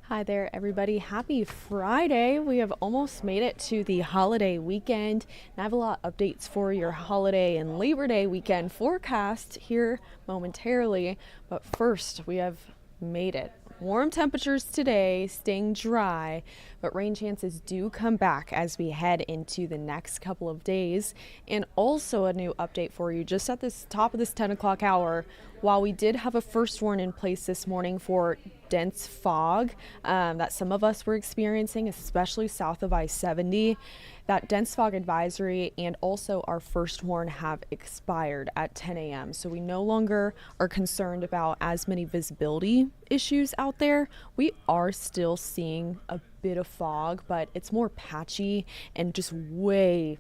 Hi there, everybody. Happy Friday. We have almost made it to the holiday weekend, and I have a lot of updates for your holiday and Labor Day weekend forecast here momentarily. But first, we have made it. Warm temperatures today, staying dry, but rain chances do come back as we head into the next couple of days. And also a new update for you just at this top of this 10 o'clock hour. While we did have a first warn in place this morning for dense fog that some of us were experiencing, especially south of I-70, that dense fog advisory and also our first warn have expired at 10 a.m. So we no longer are concerned about as many visibility issues out there. We are still seeing a bit of fog, but it's more patchy and just way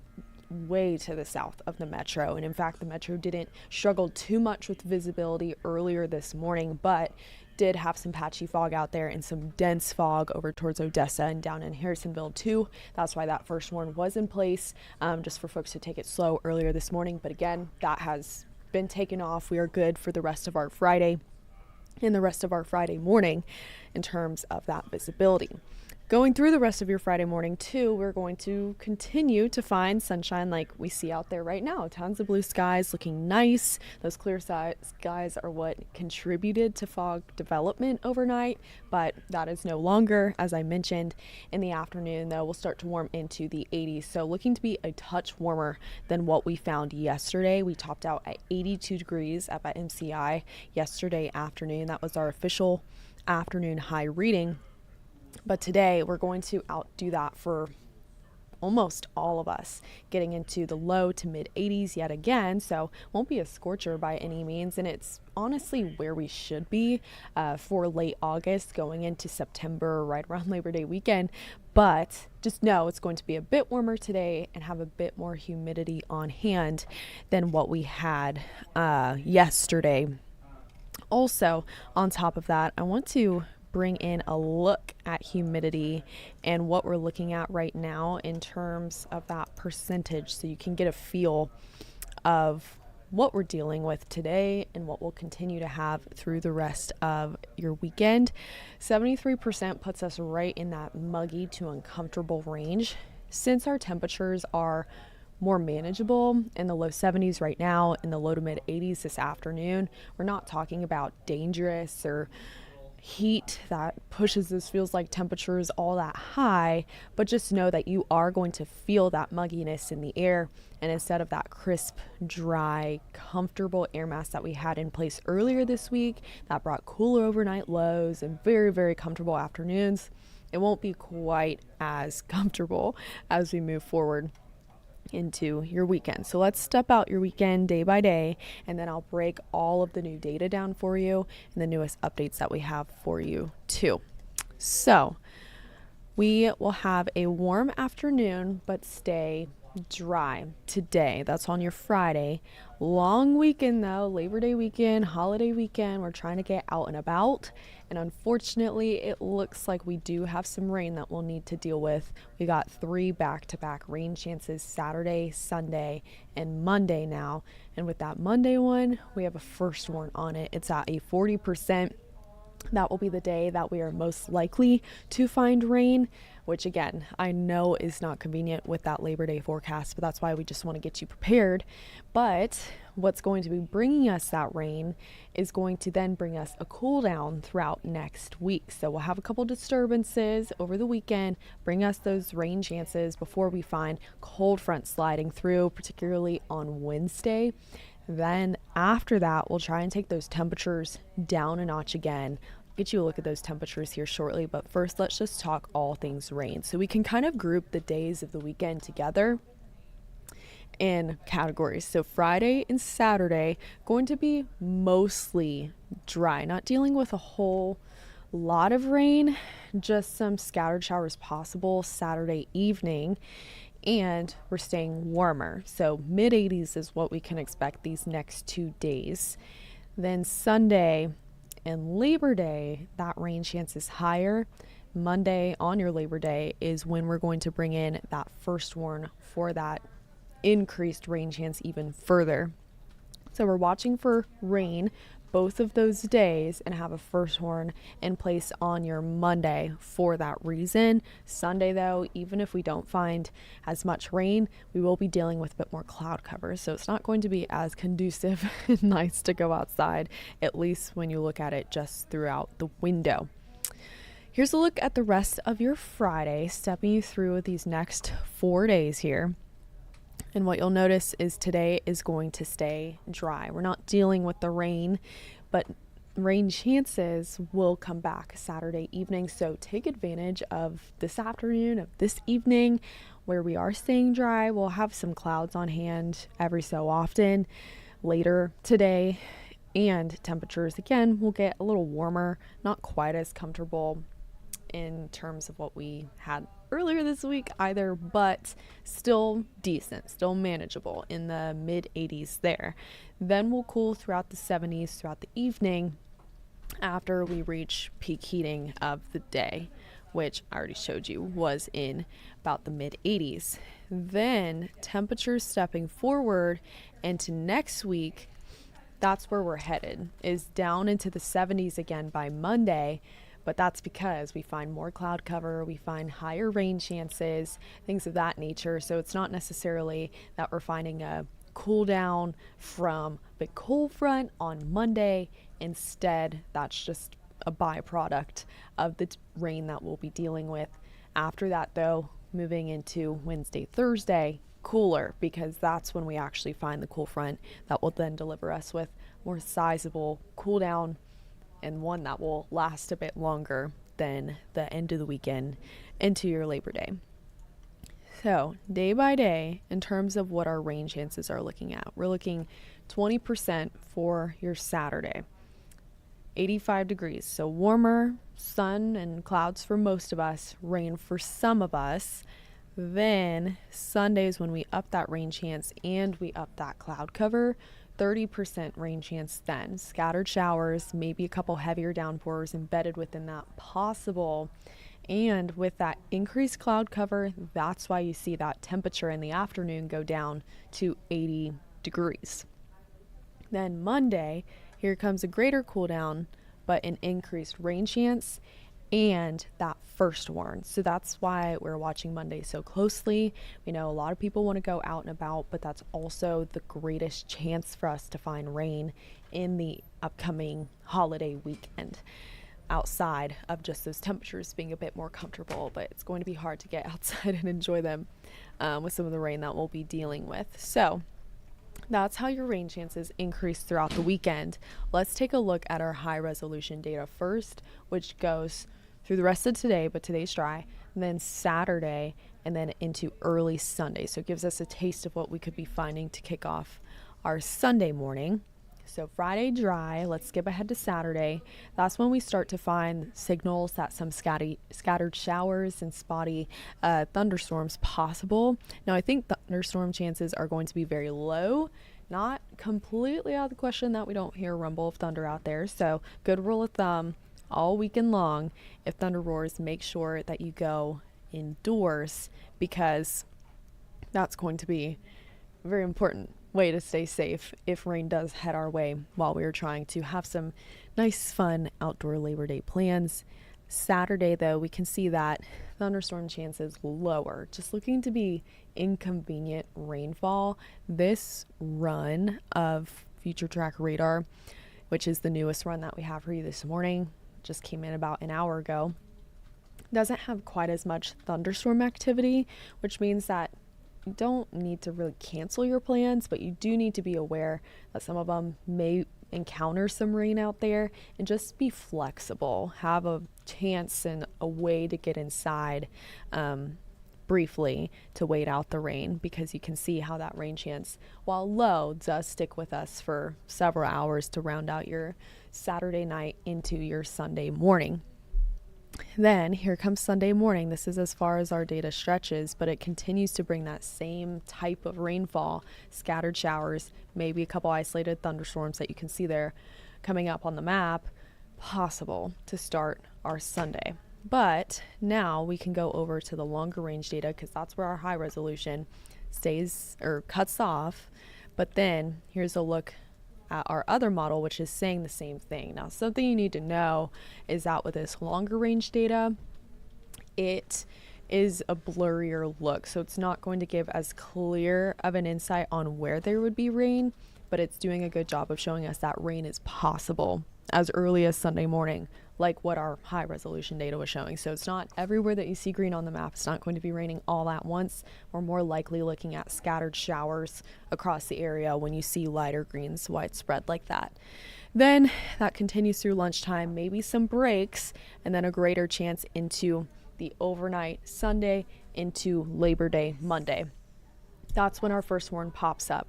to the south of the metro. And in fact, the metro didn't struggle too much with visibility earlier this morning, but did have some patchy fog out there and some dense fog over towards Odessa and down in Harrisonville too. That's why that first warn was in place, just for folks to take it slow earlier this morning. But again, that has been taken off. We are good for the rest of our Friday and the rest of our Friday morning in terms of that visibility. Going through the rest of your Friday morning too, we're going to continue to find sunshine like we see out there right now. Tons of blue skies looking nice. Those clear skies are what contributed to fog development overnight, but that is no longer. As I mentioned, in the afternoon though, we'll start to warm into the 80s. So looking to be a touch warmer than what we found yesterday. We topped out at 82 degrees up at MCI yesterday afternoon. That was our official afternoon high reading. But today we're going to outdo that for almost all of us, getting into the low to mid 80s yet again. So won't be a scorcher by any means. And it's honestly where we should be for late August going into September, right around Labor Day weekend. But just know it's going to be a bit warmer today and have a bit more humidity on hand than what we had yesterday. Also, on top of that, I want to bring in a look at humidity and what we're looking at right now in terms of that percentage, so you can get a feel of what we're dealing with today and what we'll continue to have through the rest of your weekend. 73% puts us right in that muggy to uncomfortable range. Since our temperatures are more manageable in the low 70s right now, in the low to mid 80s this afternoon, we're not talking about dangerous or heat that pushes this feels like temperatures all that high, but just know that you are going to feel that mugginess in the air. And instead of that crisp, dry, comfortable air mass that we had in place earlier this week that brought cooler overnight lows and very, very comfortable afternoons, it won't be quite as comfortable as we move forward into your weekend. So let's step out your weekend day by day, and then I'll break all of the new data down for you and the newest updates that we have for you too. So we will have a warm afternoon, but stay dry today. That's on your Friday. Long weekend though, Labor Day weekend, holiday weekend. We're trying to get out and about. And unfortunately, it looks like we do have some rain that we'll need to deal with. We got 3 back-to-back rain chances Saturday, Sunday, and Monday now. And with that Monday one, we have a first warn on it. It's at a 40%. That will be the day that we are most likely to find rain, which again, I know is not convenient with that Labor Day forecast, but that's why we just want to get you prepared. But what's going to be bringing us that rain is going to then bring us a cool down throughout next week. So we'll have a couple disturbances over the weekend, bring us those rain chances before we find cold front sliding through, particularly on Wednesday. Then after that, we'll try and take those temperatures down a notch again. Get you a look at those temperatures here shortly, but first let's just talk all things rain. So we can kind of group the days of the weekend together in categories. So Friday and Saturday going to be mostly dry, not dealing with a whole lot of rain, just some scattered showers possible Saturday evening. And we're staying warmer. So mid 80s is what we can expect these next 2 days. Then Sunday and Labor Day, that rain chance is higher. Monday on your Labor Day is when we're going to bring in that first warn for that increased rain chance even further. So we're watching for rain both of those days and have a first warn in place on your Monday for that reason. Sunday, though, even if we don't find as much rain, we will be dealing with a bit more cloud cover. So it's not going to be as conducive and nice to go outside, at least when you look at it just throughout the window. Here's a look at the rest of your Friday, stepping you through these next 4 days here. And what you'll notice is today is going to stay dry. We're not dealing with the rain, but rain chances will come back Saturday evening. So take advantage of this afternoon, of this evening, where we are staying dry. We'll have some clouds on hand every so often later today. And temperatures, again, will get a little warmer, not quite as comfortable in terms of what we had earlier this week either, but still decent, still manageable in the mid 80s there. Then we'll cool throughout the 70s throughout the evening after we reach peak heating of the day, which I already showed you was in about the mid 80s. Then temperatures stepping forward into next week, that's where we're headed, is down into the 70s again by Monday. But that's because we find more cloud cover, we find higher rain chances, things of that nature. So it's not necessarily that we're finding a cool down from the cold front on Monday. Instead, that's just a byproduct of the rain that we'll be dealing with. After that, though, moving into Wednesday, Thursday, cooler, because that's when we actually find the cool front that will then deliver us with more sizable cool down, and one that will last a bit longer than the end of the weekend into your Labor Day. So day by day, in terms of what our rain chances are looking at, we're looking 20% for your Saturday, 85 degrees. So warmer, sun and clouds for most of us, rain for some of us. Then Sundays when we up that rain chance and we up that cloud cover, 30% rain chance then. Scattered showers, maybe a couple heavier downpours embedded within that possible. And with that increased cloud cover, that's why you see that temperature in the afternoon go down to 80 degrees. Then Monday, here comes a greater cool down, but an increased rain chance and that first warn. So that's why we're watching Monday so closely. We know a lot of people want to go out and about, but that's also the greatest chance for us to find rain in the upcoming holiday weekend, outside of just those temperatures being a bit more comfortable. But it's going to be hard to get outside and enjoy them with some of the rain that we'll be dealing with. So that's how your rain chances increase throughout the weekend. Let's take a look at our high resolution data first, which goes through the rest of today, but today's dry, and then Saturday, and then into early Sunday. So it gives us a taste of what we could be finding to kick off our Sunday morning. So Friday dry, let's skip ahead to Saturday. That's when we start to find signals that some scattered showers and spotty thunderstorms possible. Now I think thunderstorm chances are going to be very low. Not completely out of the question that we don't hear a rumble of thunder out there. So good rule of thumb, all weekend long, if thunder roars, make sure that you go indoors, because that's going to be a very important way to stay safe if rain does head our way while we are trying to have some nice, fun outdoor Labor Day plans. Saturday, though, we can see that thunderstorm chances lower, just looking to be inconvenient rainfall. This run of Future Track Radar, which is the newest run that we have for you this morning, just came in about an hour ago, doesn't have quite as much thunderstorm activity, which means that you don't need to really cancel your plans, but you do need to be aware that some of them may encounter some rain out there, and just be flexible. Have a chance and a way to get inside briefly to wait out the rain, because you can see how that rain chance, while low, does stick with us for several hours to round out your Saturday night into your Sunday morning. Then here comes Sunday morning. This is as far as our data stretches, but it continues to bring that same type of rainfall, scattered showers, maybe a couple isolated thunderstorms that you can see there coming up on the map, possible to start our Sunday. But now we can go over to the longer range data, because that's where our high resolution stays or cuts off. But then here's a look at our other model, which is saying the same thing. Now, something you need to know is that with this longer range data, it is a blurrier look. So it's not going to give as clear of an insight on where there would be rain, but it's doing a good job of showing us that rain is possible as early as Sunday morning, like what our high resolution data was showing. So it's not everywhere that you see green on the map. It's not going to be raining all at once. We're more likely looking at scattered showers across the area when you see lighter greens widespread like that. Then that continues through lunchtime, maybe some breaks, and then a greater chance into the overnight Sunday into Labor Day Monday. That's when our first warn pops up.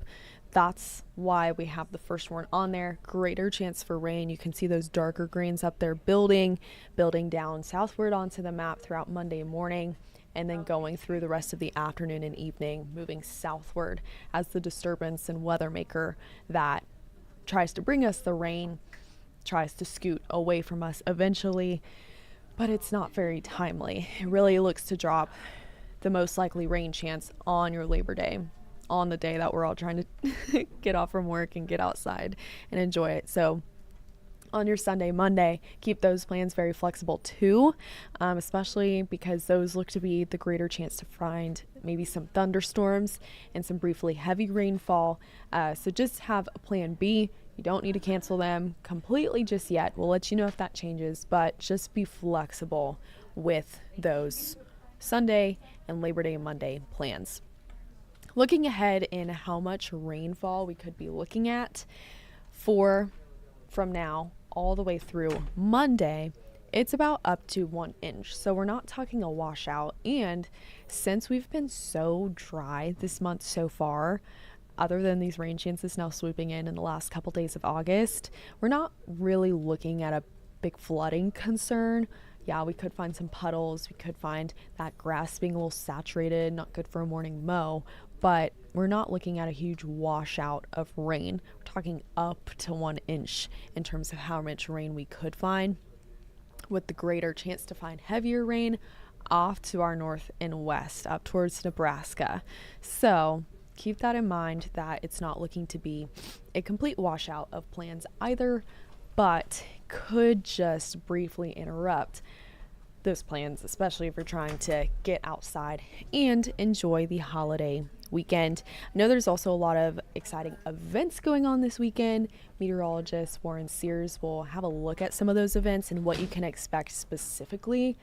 That's why we have the first warn on there. Greater chance for rain. You can see those darker greens up there building down southward onto the map throughout Monday morning, and then going through the rest of the afternoon and evening, moving southward as the disturbance and weather maker that tries to bring us the rain tries to scoot away from us eventually, but it's not very timely. It really looks to drop the most likely rain chance on your Labor Day, on the day that we're all trying to get off from work and get outside and enjoy it. So on your Sunday, Monday, keep those plans very flexible too, especially because those look to be the greater chance to find maybe some thunderstorms and some briefly heavy rainfall. So just have a plan B. You don't need to cancel them completely just yet. We'll let you know if that changes, but just be flexible with those Sunday and Labor Day Monday plans. Looking ahead in how much rainfall we could be looking at from now all the way through Monday, it's about up to 1 inch. So we're not talking a washout. And since we've been so dry this month so far, other than these rain chances now swooping in the last couple days of August, we're not really looking at a big flooding concern. Yeah, we could find some puddles. We could find that grass being a little saturated, not good for a morning mow, but we're not looking at a huge washout of rain. We're talking up to 1 inch in terms of how much rain we could find, with the greater chance to find heavier rain off to our north and west, up towards Nebraska. So keep that in mind, that it's not looking to be a complete washout of plans either, but could just briefly interrupt those plans, especially if you're trying to get outside and enjoy the holiday weekend. I know there's also a lot of exciting events going on this weekend. Meteorologist Warren Sears will have a look at some of those events and what you can expect specifically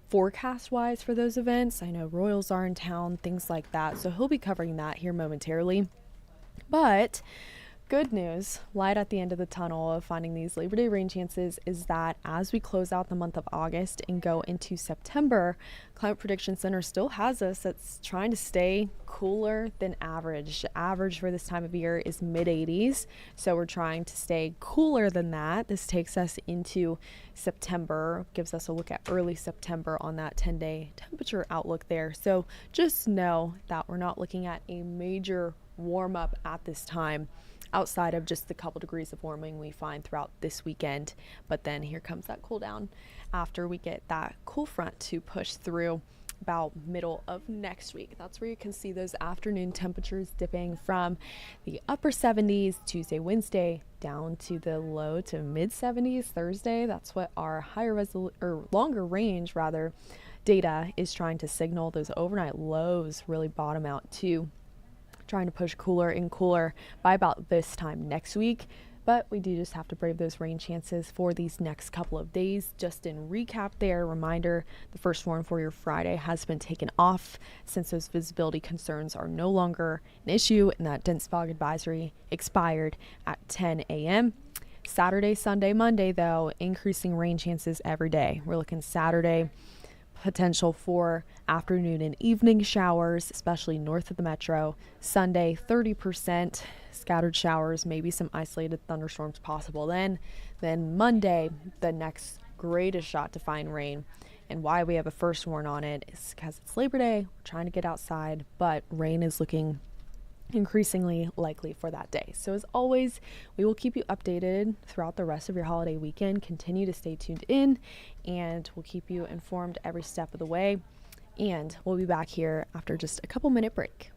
forecast-wise for those events. I know Royals are in town, things like that, so he'll be covering that here momentarily. But good news, light at the end of the tunnel of finding these Labor Day rain chances, is that as we close out the month of August and go into September, Climate Prediction Center still has us that's trying to stay cooler than average. Average for this time of year is mid-80s, so we're trying to stay cooler than that. This takes us into September, gives us a look at early September on that 10-day temperature outlook there. So just know that we're not looking at a major warm up at this time, outside of just the couple degrees of warming we find throughout this weekend. But then here comes that cool down after we get that cool front to push through about middle of next week. That's where you can see those afternoon temperatures dipping from the upper 70s Tuesday, Wednesday, down to the low to mid 70s Thursday. That's what our longer range data is trying to signal. Those overnight lows really bottom out too, trying to push cooler and cooler by about this time next week. But we do just have to brave those rain chances for these next couple of days. Just in recap there, reminder, the first warn for your Friday has been taken off since those visibility concerns are no longer an issue, and that dense fog advisory expired at 10 a.m. Saturday, Sunday, Monday, though, increasing rain chances every day. We're looking Saturday, potential for afternoon and evening showers, especially north of the metro. Sunday, 30% scattered showers, maybe some isolated thunderstorms possible. Then Monday, the next greatest shot to find rain. And why we have a first warn on it is because it's Labor Day. We're trying to get outside, but rain is looking increasingly likely for that day. So as always, we will keep you updated throughout the rest of your holiday weekend. Continue to stay tuned in, and we'll keep you informed every step of the way. And we'll be back here after just a couple minute break.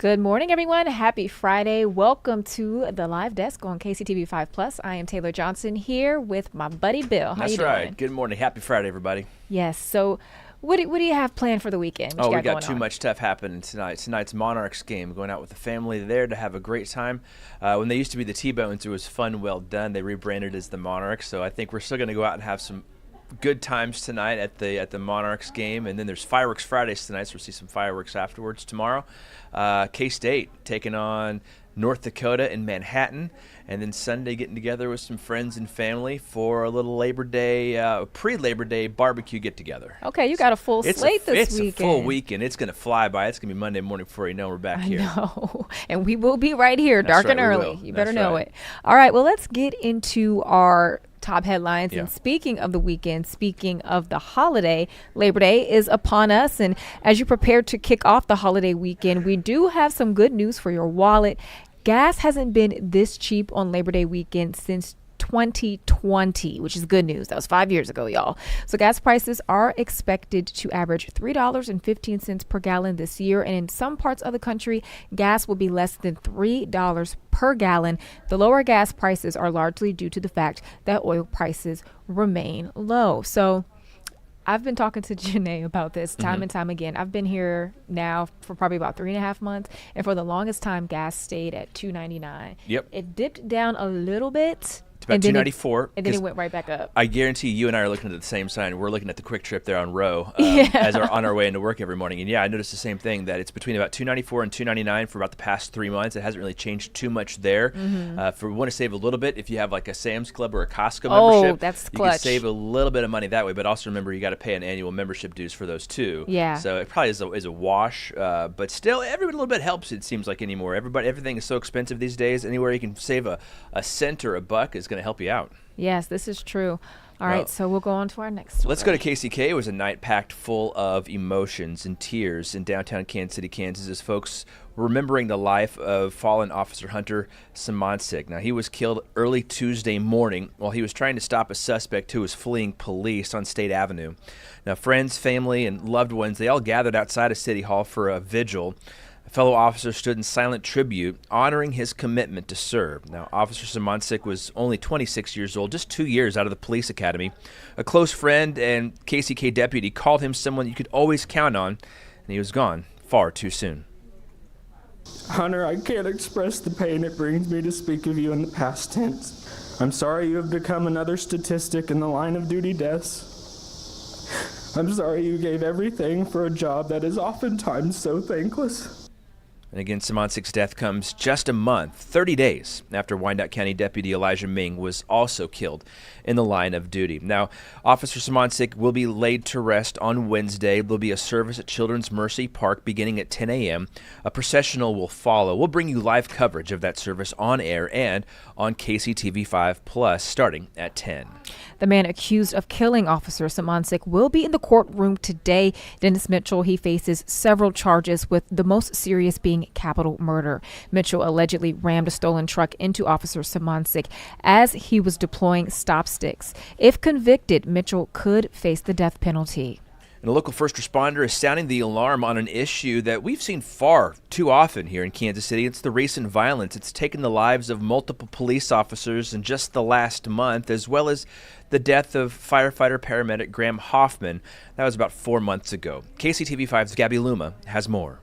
Good morning, everyone. Happy Friday. Welcome to the live desk on KCTV5 Plus. I am Taylor Johnson here with my buddy Bill. How That's you doing? right. Good morning. Happy Friday, everybody. Yes. So what do you have planned for the weekend? What you We got going too on? much stuff happening tonight. Tonight's Monarchs game. Going out with the family there to have a great time. When they used to be the T-Bones, it was Fun Well Done. They rebranded as the Monarchs. So I think we're still going to go out and have some good times tonight at the Monarchs game. And then there's Fireworks Fridays tonight, so we'll see some fireworks afterwards tomorrow. K-State taking on North Dakota in Manhattan, and then Sunday getting together with some friends and family for a little Labor Day, pre-Labor Day barbecue get-together. Okay, you got a full slate this weekend. It's a full weekend. It's going to fly by. It's going to be Monday morning before you know we're back here. I know, and we will be right here, That's dark right, and we early. will. You better That's know right. it. All right, well, let's get into our top headlines. Yeah. And speaking of the weekend, speaking of the holiday, Labor Day is upon us. And as you prepare to kick off the holiday weekend, we do have some good news for your wallet. Gas hasn't been this cheap on Labor Day weekend since 2020, which is good news. That was 5 years ago, y'all. So gas prices are expected to average $3.15 per gallon this year. And in some parts of the country, gas will be less than $3 per gallon. The lower gas prices are largely due to the fact that oil prices remain low. So I've been talking to Janae about this time and time again. I've been here now for probably about 3.5 months. And for the longest time, gas stayed at $2.99. Yep. It dipped down a little bit. It's about $2.94. And then it went right back up. I guarantee you and I are looking at the same sign. We're looking at the Quick Trip there on Row on our way into work every morning. And yeah, I noticed the same thing, that it's between about $2.94 and $2.99 for about the past 3 months. It hasn't really changed too much there. If we want to save a little bit, if you have like a Sam's Club or a Costco membership, that's you clutch. can save a little bit of money that way. But also remember, you got to pay an annual membership dues for those too. Yeah. So it probably is a wash. But still, every little bit helps, it seems like, anymore. Everything is so expensive these days. Anywhere you can save a cent or a buck is going to help you out. Yes, this is true. All right, so we'll go on to our next story. Let's go to KCK. It was a night packed full of emotions and tears in downtown Kansas City, Kansas, as folks were remembering the life of fallen Officer Hunter Simoncic. Now, he was killed early Tuesday morning while he was trying to stop a suspect who was fleeing police on State Avenue. Now, friends, family, and loved ones, they all gathered outside of City Hall for a vigil. Fellow officers stood in silent tribute, honoring his commitment to serve. Now, Officer Simoncic was only 26 years old, just 2 years out of the police academy. A close friend and KCK deputy called him someone you could always count on, and he was gone far too soon. Hunter, I can't express the pain it brings me to speak of you in the past tense. I'm sorry you have become another statistic in the line of duty deaths. I'm sorry you gave everything for a job that is oftentimes so thankless. And again, Simoncic's death comes just a month, 30 days, after Wyandotte County Deputy Elijah Ming was also killed in the line of duty. Now, Officer Simoncic will be laid to rest on Wednesday. There'll be a service at Children's Mercy Park beginning at 10 a.m. A processional will follow. We'll bring you live coverage of that service on air and on KCTV5 Plus starting at 10. The man accused of killing Officer Simoncic will be in the courtroom today. Dennis Mitchell, he faces several charges, with the most serious being capital murder. Mitchell allegedly rammed a stolen truck into Officer Simoncic as he was deploying stop sticks. If convicted, Mitchell could face the death penalty. And a local first responder is sounding the alarm on an issue that we've seen far too often here in Kansas City. It's the recent violence. It's taken the lives of multiple police officers in just the last month, as well as the death of firefighter-paramedic Graham Hoffman. That was about 4 months ago. KCTV5's Gabby Luma has more.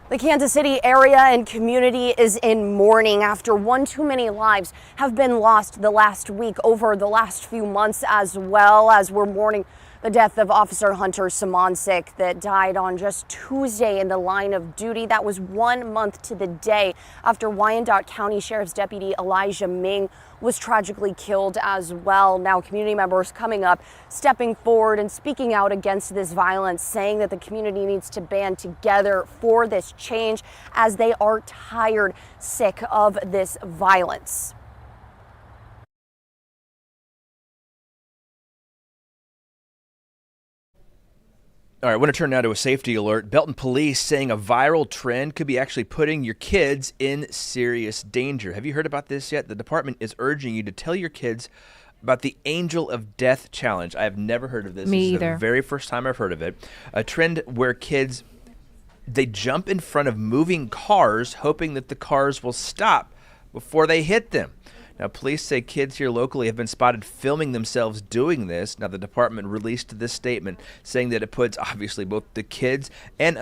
The Kansas City area and community is in mourning after one too many lives have been lost the last week, over the last few months, as well as we're mourning the death of Officer Hunter Simoncic that died on just Tuesday in the line of duty. That was 1 month to the day after Wyandotte County Sheriff's Deputy Elijah Ming was tragically killed as well. Now, community members coming up, stepping forward and speaking out against this violence, saying that the community needs to band together for this change as they are tired, sick of this violence. All right, I want to turn now to a safety alert. Belton police saying a viral trend could be actually putting your kids in serious danger. Have you heard about this yet? The department is urging you to tell your kids about the Angel of Death challenge. I have never heard of this. Me This is either. the very first time I've heard of it. A trend where kids, they jump in front of moving cars, hoping that the cars will stop before they hit them. Now, police say kids here locally have been spotted filming themselves doing this. Now, the department released this statement saying that it puts, obviously, both the kids and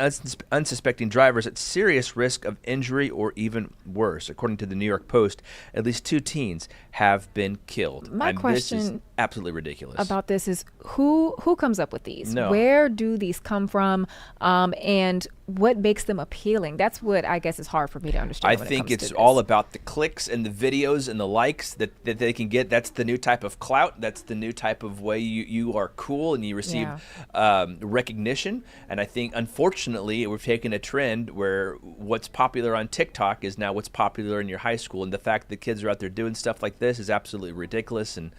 unsuspecting drivers at serious risk of injury or even worse. According to the New York Post, at least 2 teens have been killed. My question this is absolutely ridiculous. about this is who comes up with these? No. Where do these come from? And what makes them appealing? That's what I guess is hard for me to understand. I when it think comes to it's this. all about the clicks and the videos and the likes that they can get. That's the new type of clout. That's the new type of way you are cool and you receive recognition. And I think, unfortunately, we've taken a trend where what's popular on TikTok is now what's popular in your high school. And the fact that kids are out there doing stuff like this is absolutely ridiculous. And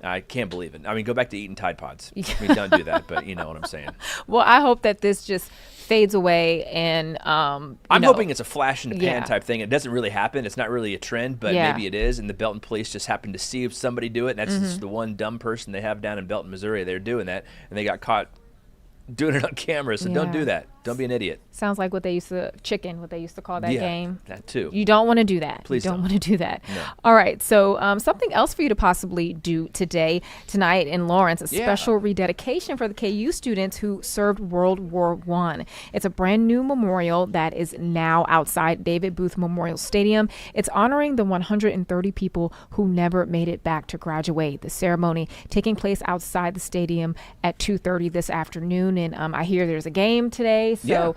I can't believe it. I mean, go back to eating Tide Pods. I mean, don't do that, but you know what I'm saying. Well, I hope that this just fades away and I'm hoping it's a flash in the pan Yeah. type thing. It doesn't really happen. It's not really a trend, but Yeah. maybe it is. And the Belton police just happened to see somebody do it. And that's just the one dumb person they have down in Belton, Missouri. They're doing that, and they got caught doing it on camera. So don't Yeah. do that. Don't be an idiot. sounds like what they used to call that Yeah, game. that too. You don't want to do that. Please you don't don't. want to do that. No. All right. So something else for you to possibly do tonight in Lawrence, a Yeah. special rededication for the KU students who served World War I. It's a brand new memorial that is now outside David Booth Memorial Stadium. It's honoring the 130 people who never made it back to graduate. The ceremony taking place outside the stadium at 2:30 this afternoon. And I hear there's a game today. So,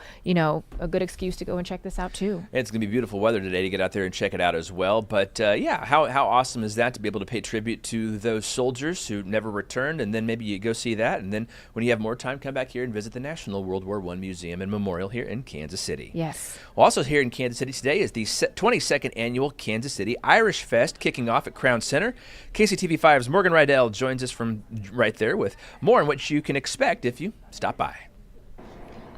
a good excuse to go and check this out too. It's going to be beautiful weather today to get out there and check it out as well. But how awesome is that to be able to pay tribute to those soldiers who never returned, and then maybe you go see that, and then when you have more time, come back here and visit the National World War I Museum and Memorial here in Kansas City. Yes. Well, also here in Kansas City today is the 22nd annual Kansas City Irish Fest kicking off at Crown Center. KCTV5's Morgan Rydell joins us from right there with more on what you can expect if you stop by.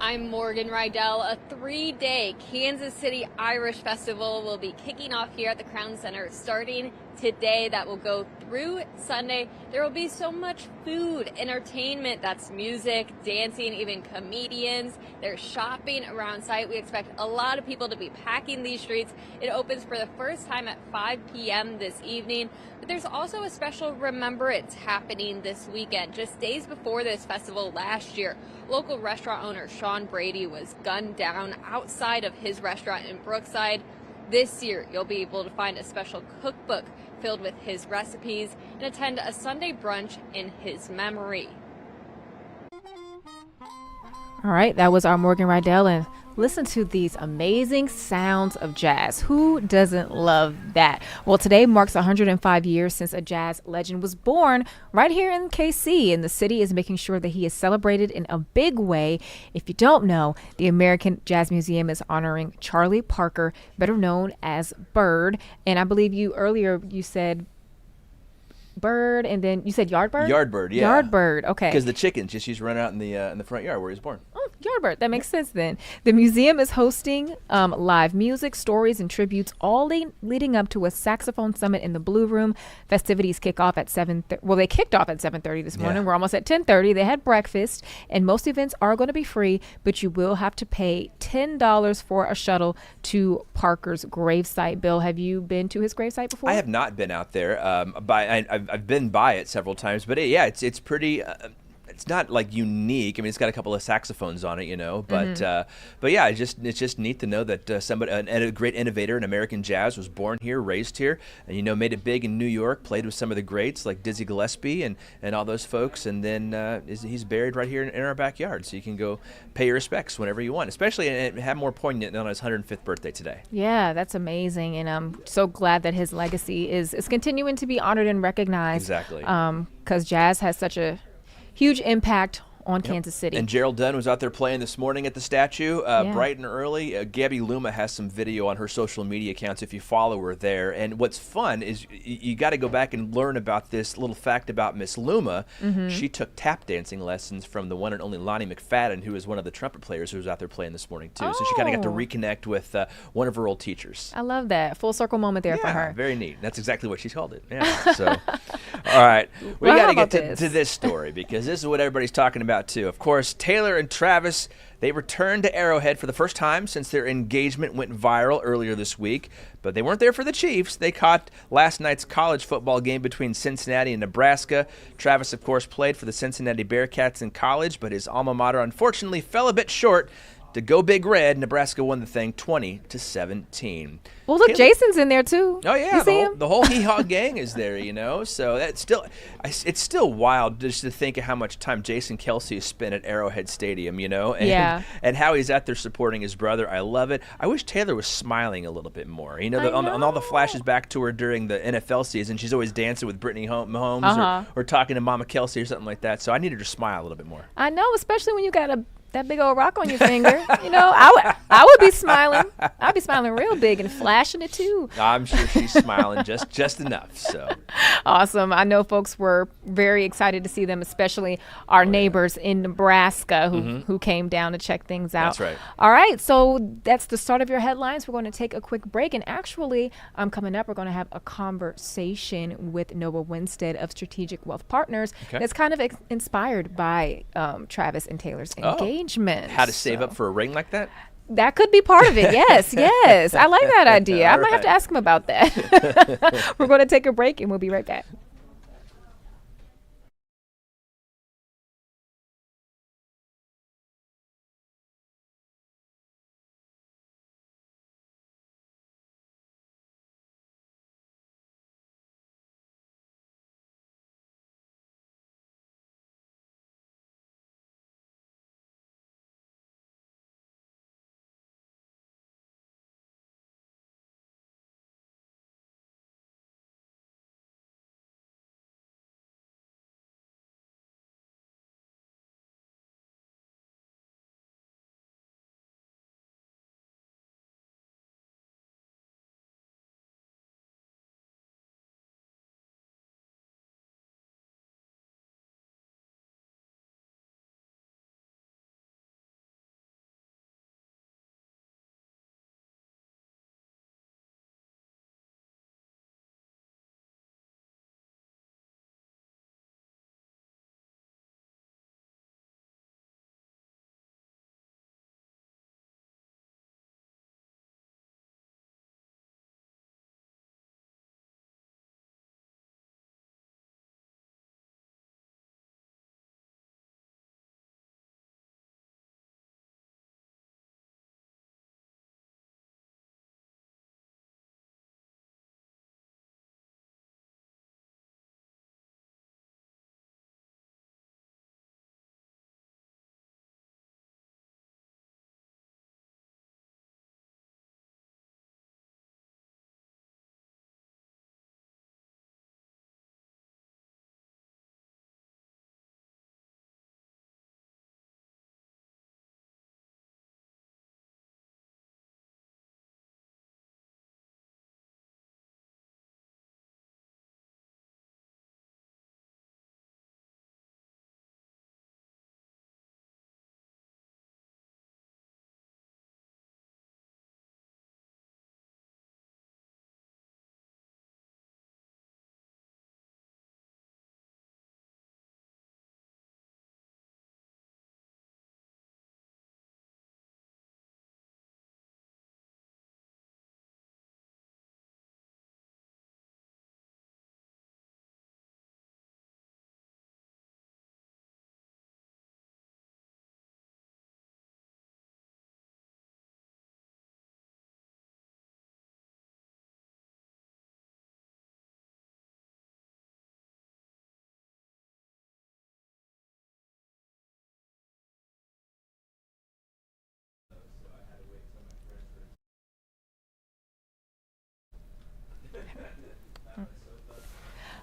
I'm Morgan Rydell. A 3-day Kansas City Irish Festival will be kicking off here at the Crown Center starting today. That will go through Sunday. There will be so much food, entertainment, that's music, dancing, even comedians. There's shopping around site. We expect a lot of people to be packing these streets. It opens for the first time at 5 p.m. this evening. But there's also a special Remembrance happening this weekend. Just days before this festival last year, local restaurant owner Sean Brady was gunned down outside of his restaurant in Brookside. This year, you'll be able to find a special cookbook filled with his recipes and attend a Sunday brunch in his memory. All right, that was our Morgan Rydell, and listen to these amazing sounds of jazz. Who doesn't love that? Well, today marks 105 years since a jazz legend was born right here in KC, and the city is making sure that he is celebrated in a big way. If you don't know, the American Jazz Museum is honoring Charlie Parker, better known as Bird, and I believe you said Bird, and then you said Yardbird? Yardbird, yeah. Yardbird, okay. Because the chickens just used to run out in the front yard where he was born. Oh, Yardbird. That makes sense then. The museum is hosting live music, stories, and tributes all leading up to a saxophone summit in the Blue Room. Festivities kick off at 7:30. Well, they kicked off at 7:30 this morning. Yeah. We're almost at 10:30. They had breakfast, and most events are going to be free, but you will have to pay $10 for a shuttle to Parker's gravesite. Bill, have you been to his gravesite before? I have not been out there. I've been by it several times, but it's pretty. It's not like unique. I mean, it's got a couple of saxophones on it, But yeah, it's just neat to know that a great innovator in American jazz was born here, raised here, and made it big in New York. Played with some of the greats like Dizzy Gillespie and all those folks, and then he's buried right here in our backyard. So you can go pay your respects whenever you want, especially and have more poignant on his 105th birthday today. Yeah, that's amazing, and I'm so glad that his legacy is continuing to be honored and recognized. Exactly. Because jazz has such a huge impact on Kansas City. And Gerald Dunn was out there playing this morning at the statue, bright and early. Gabby Luma has some video on her social media accounts if you follow her there. And what's fun is you got to go back and learn about this little fact about Miss Luma. She took tap dancing lessons from the one and only Lonnie McFadden, who is one of the trumpet players who was out there playing this morning too. So she kind of got to reconnect with one of her old teachers. I love that. Full circle moment there for her. Very neat. That's exactly what she called it. Yeah. So, all right. We got to get to this story because this is what everybody's talking about too. Of course, Taylor and Travis, they returned to Arrowhead for the first time since their engagement went viral earlier this week. But they weren't there for the Chiefs. They caught last night's college football game between Cincinnati and Nebraska. Travis, of course, played for the Cincinnati Bearcats in college, but his alma mater unfortunately fell a bit short. To go Big Red, Nebraska won the thing 20-17. Well, look, Jason's in there too. Oh yeah, you see him? The whole Hee Haw gang is there, you know. So that's it's still wild just to think of how much time Jason Kelsey has spent at Arrowhead Stadium, you know, and how he's out there supporting his brother. I love it. I wish Taylor was smiling a little bit more. You know, on all the flashes back to her during the NFL season, she's always dancing with Brittany Mahomes or talking to Mama Kelsey or something like that. So I needed her to smile a little bit more. I know, especially when you got that big old rock on your finger. You know, I would be smiling. I'd be smiling real big and flashing it too. I'm sure she's smiling just enough. So awesome. I know folks were very excited to see them, especially our neighbors in Nebraska who came down to check things out. That's right. All right, so that's the start of your headlines. We're going to take a quick break, and actually, coming up, we're going to have a conversation with Noah Winstead of Strategic Wealth Partners that's kind of inspired by Travis and Taylor's engagement. How to save up for a ring like that? That could be part of it. Yes, yes. I like that idea. I might have to ask him about that. We're going to take a break, and we'll be right back.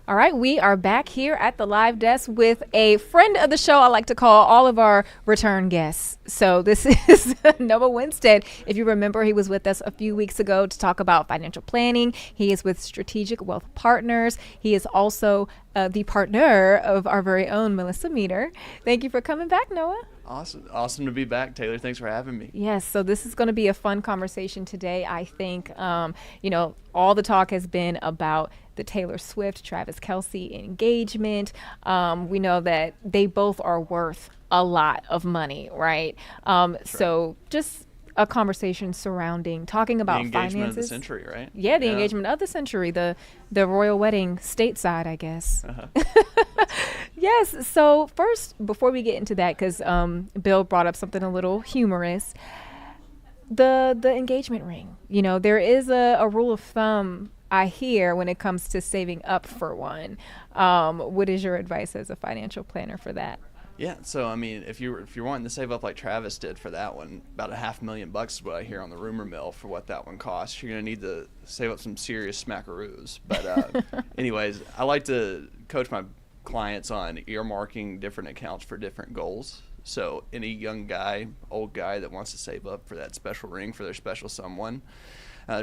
All right, we are back here at the live desk with a friend of the show. I like to call all of our return guests. So this is Noah Winstead. If you remember, he was with us a few weeks ago to talk about financial planning. He is with Strategic Wealth Partners. He is also the partner of our very own Melissa Meter. Thank you for coming back, Noah. Awesome to be back, Taylor. Thanks for having me. Yes, so this is going to be a fun conversation today. I think, all the talk has been about the Taylor Swift, Travis Kelce engagement. We know that they both are worth a lot of money, right? So just a conversation surrounding talking about the engagement finances. of the century, right? Yeah, the engagement of the century, the royal wedding stateside, I guess. Yes. So first, before we get into that, because Bill brought up something a little humorous, the engagement ring. There is a rule of thumb I hear when it comes to saving up for one. What is your advice as a financial planner for that? Yeah, so I mean, if you're wanting to save up like Travis did for that one, about $500,000 is what I hear on the rumor mill for what that one costs. You're gonna need to save up some serious smackaroos. But anyways, I like to coach my clients on earmarking different accounts for different goals. So any young guy, old guy that wants to save up for that special ring for their special someone,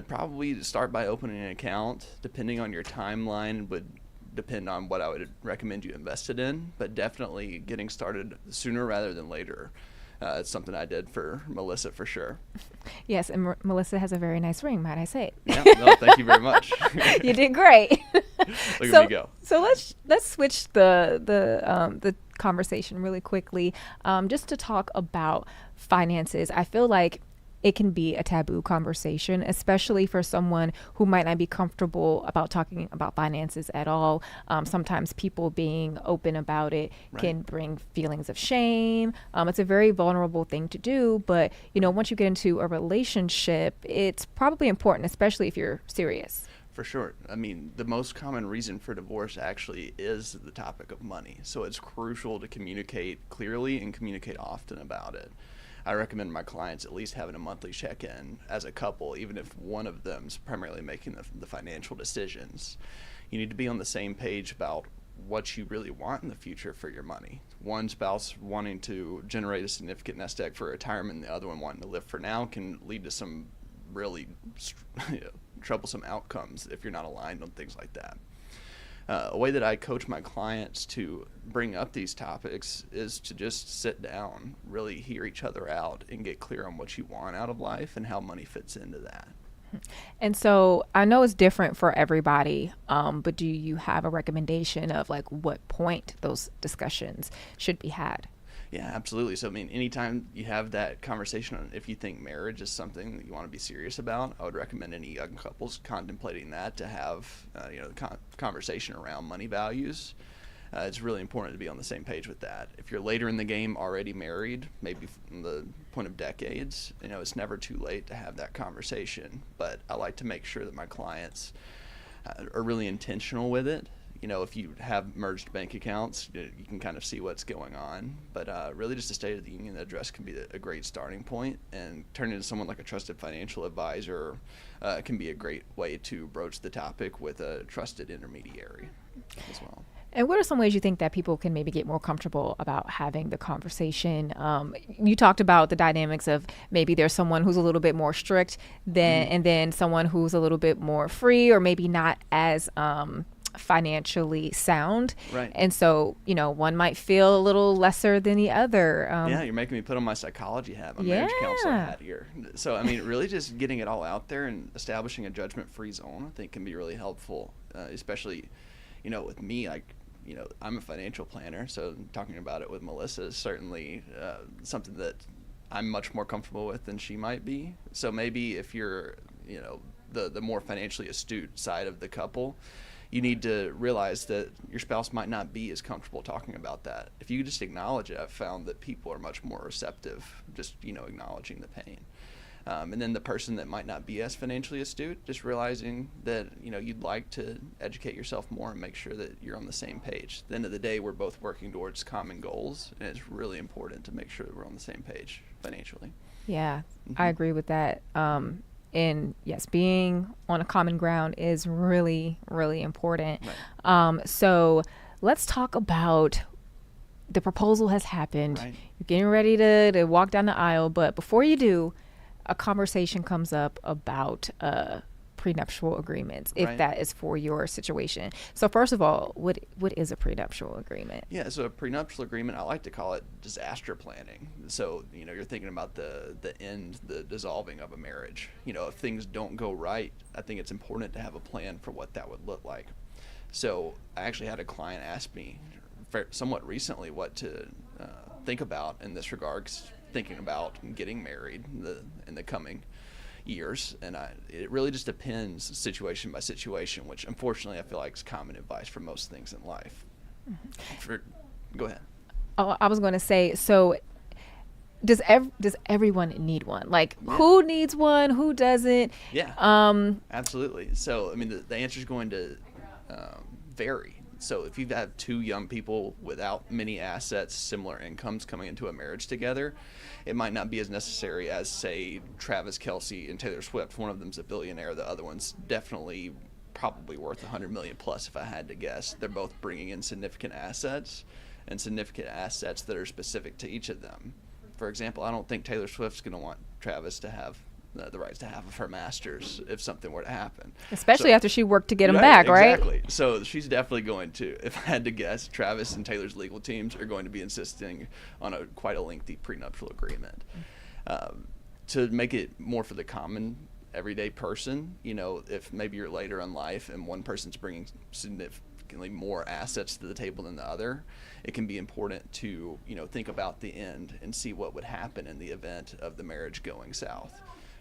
probably start by opening an account. Depending on your timeline would depend on what I would recommend you invested in, but definitely getting started sooner rather than later. It's something I did for Melissa for sure. Yes, and Melissa has a very nice ring, might I say. Yeah, no, thank you very much. You did great. Look at me go. So let's switch the conversation really quickly, just to talk about finances. I feel like it can be a taboo conversation, especially for someone who might not be comfortable about talking about finances at all. Sometimes people being open about it can bring feelings of shame. It's a very vulnerable thing to do, but once you get into a relationship, it's probably important, especially if you're serious. For sure. I mean, the most common reason for divorce actually is the topic of money. So it's crucial to communicate clearly and communicate often about it. I recommend my clients at least having a monthly check-in as a couple, even if one of them's primarily making the financial decisions. You need to be on the same page about what you really want in the future for your money. One spouse wanting to generate a significant nest egg for retirement and the other one wanting to live for now can lead to some really troublesome outcomes if you're not aligned on things like that. A way that I coach my clients to bring up these topics is to just sit down, really hear each other out, and get clear on what you want out of life and how money fits into that. And so I know it's different for everybody, but do you have a recommendation of like what point those discussions should be had? Yeah, absolutely. So, I mean, anytime you have that conversation on if you think marriage is something that you want to be serious about, I would recommend any young couples contemplating that to have, the conversation around money values. It's really important to be on the same page with that. If you're later in the game, already married, maybe from the point of decades, it's never too late to have that conversation. But I like to make sure that my clients are really intentional with it. If you have merged bank accounts, you can kind of see what's going on. But really just a State of the Union address can be a great starting point, and turning to someone like a trusted financial advisor can be a great way to broach the topic with a trusted intermediary as well. And what are some ways you think that people can maybe get more comfortable about having the conversation? You talked about the dynamics of maybe there's someone who's a little bit more strict and then someone who's a little bit more free, or maybe not as financially sound. Right. And so, one might feel a little lesser than the other. Yeah, you're making me put on my psychology hat, my marriage counselor hat here. So, I mean, really just getting it all out there and establishing a judgment-free zone, I think, can be really helpful, especially, with me, I'm a financial planner, so talking about it with Melissa is certainly something that I'm much more comfortable with than she might be. So maybe if you're, the more financially astute side of the couple, you need to realize that your spouse might not be as comfortable talking about that. If you just acknowledge it, I've found that people are much more receptive, just, acknowledging the pain. And then the person that might not be as financially astute, just realizing that, you'd like to educate yourself more and make sure that you're on the same page. At the end of the day, we're both working towards common goals, and it's really important to make sure that we're on the same page financially. Yeah, I agree with that. And yes, being on a common ground is really, really important. Right. So let's talk about the proposal has happened. Right. You're getting ready to walk down the aisle. But before you do, a conversation comes up about prenuptial agreements, if Right. that is for your situation. So first of all, what is a prenuptial agreement? Yeah, so a prenuptial agreement, I like to call it disaster planning. So, you're thinking about the end, the dissolving of a marriage. If things don't go right, I think it's important to have a plan for what that would look like. So I actually had a client ask me somewhat recently what to think about in this regard, thinking about getting married in the coming years, and it really just depends situation by situation, which unfortunately I feel like is common advice for most things in life. Go ahead. Oh, I was going to say, so does everyone need one? Like, Yeah. who needs one? Who doesn't? Yeah. Absolutely. So, the answer is going to vary. So if you have two young people without many assets, similar incomes coming into a marriage together, it might not be as necessary as, say, Travis Kelce and Taylor Swift. One of them's a billionaire. The other one's definitely probably worth $100 million plus, if I had to guess. They're both bringing in significant assets, and significant assets that are specific to each of them. For example, I don't think Taylor Swift's going to want Travis to have the rights to half of her masters if something were to happen. Especially after she worked to get him back, right? Exactly. So she's definitely going to, if I had to guess, Travis and Taylor's legal teams are going to be insisting on quite a lengthy prenuptial agreement. To make it more for the common everyday person, if maybe you're later in life and one person's bringing significantly more assets to the table than the other, it can be important to, think about the end and see what would happen in the event of the marriage going south.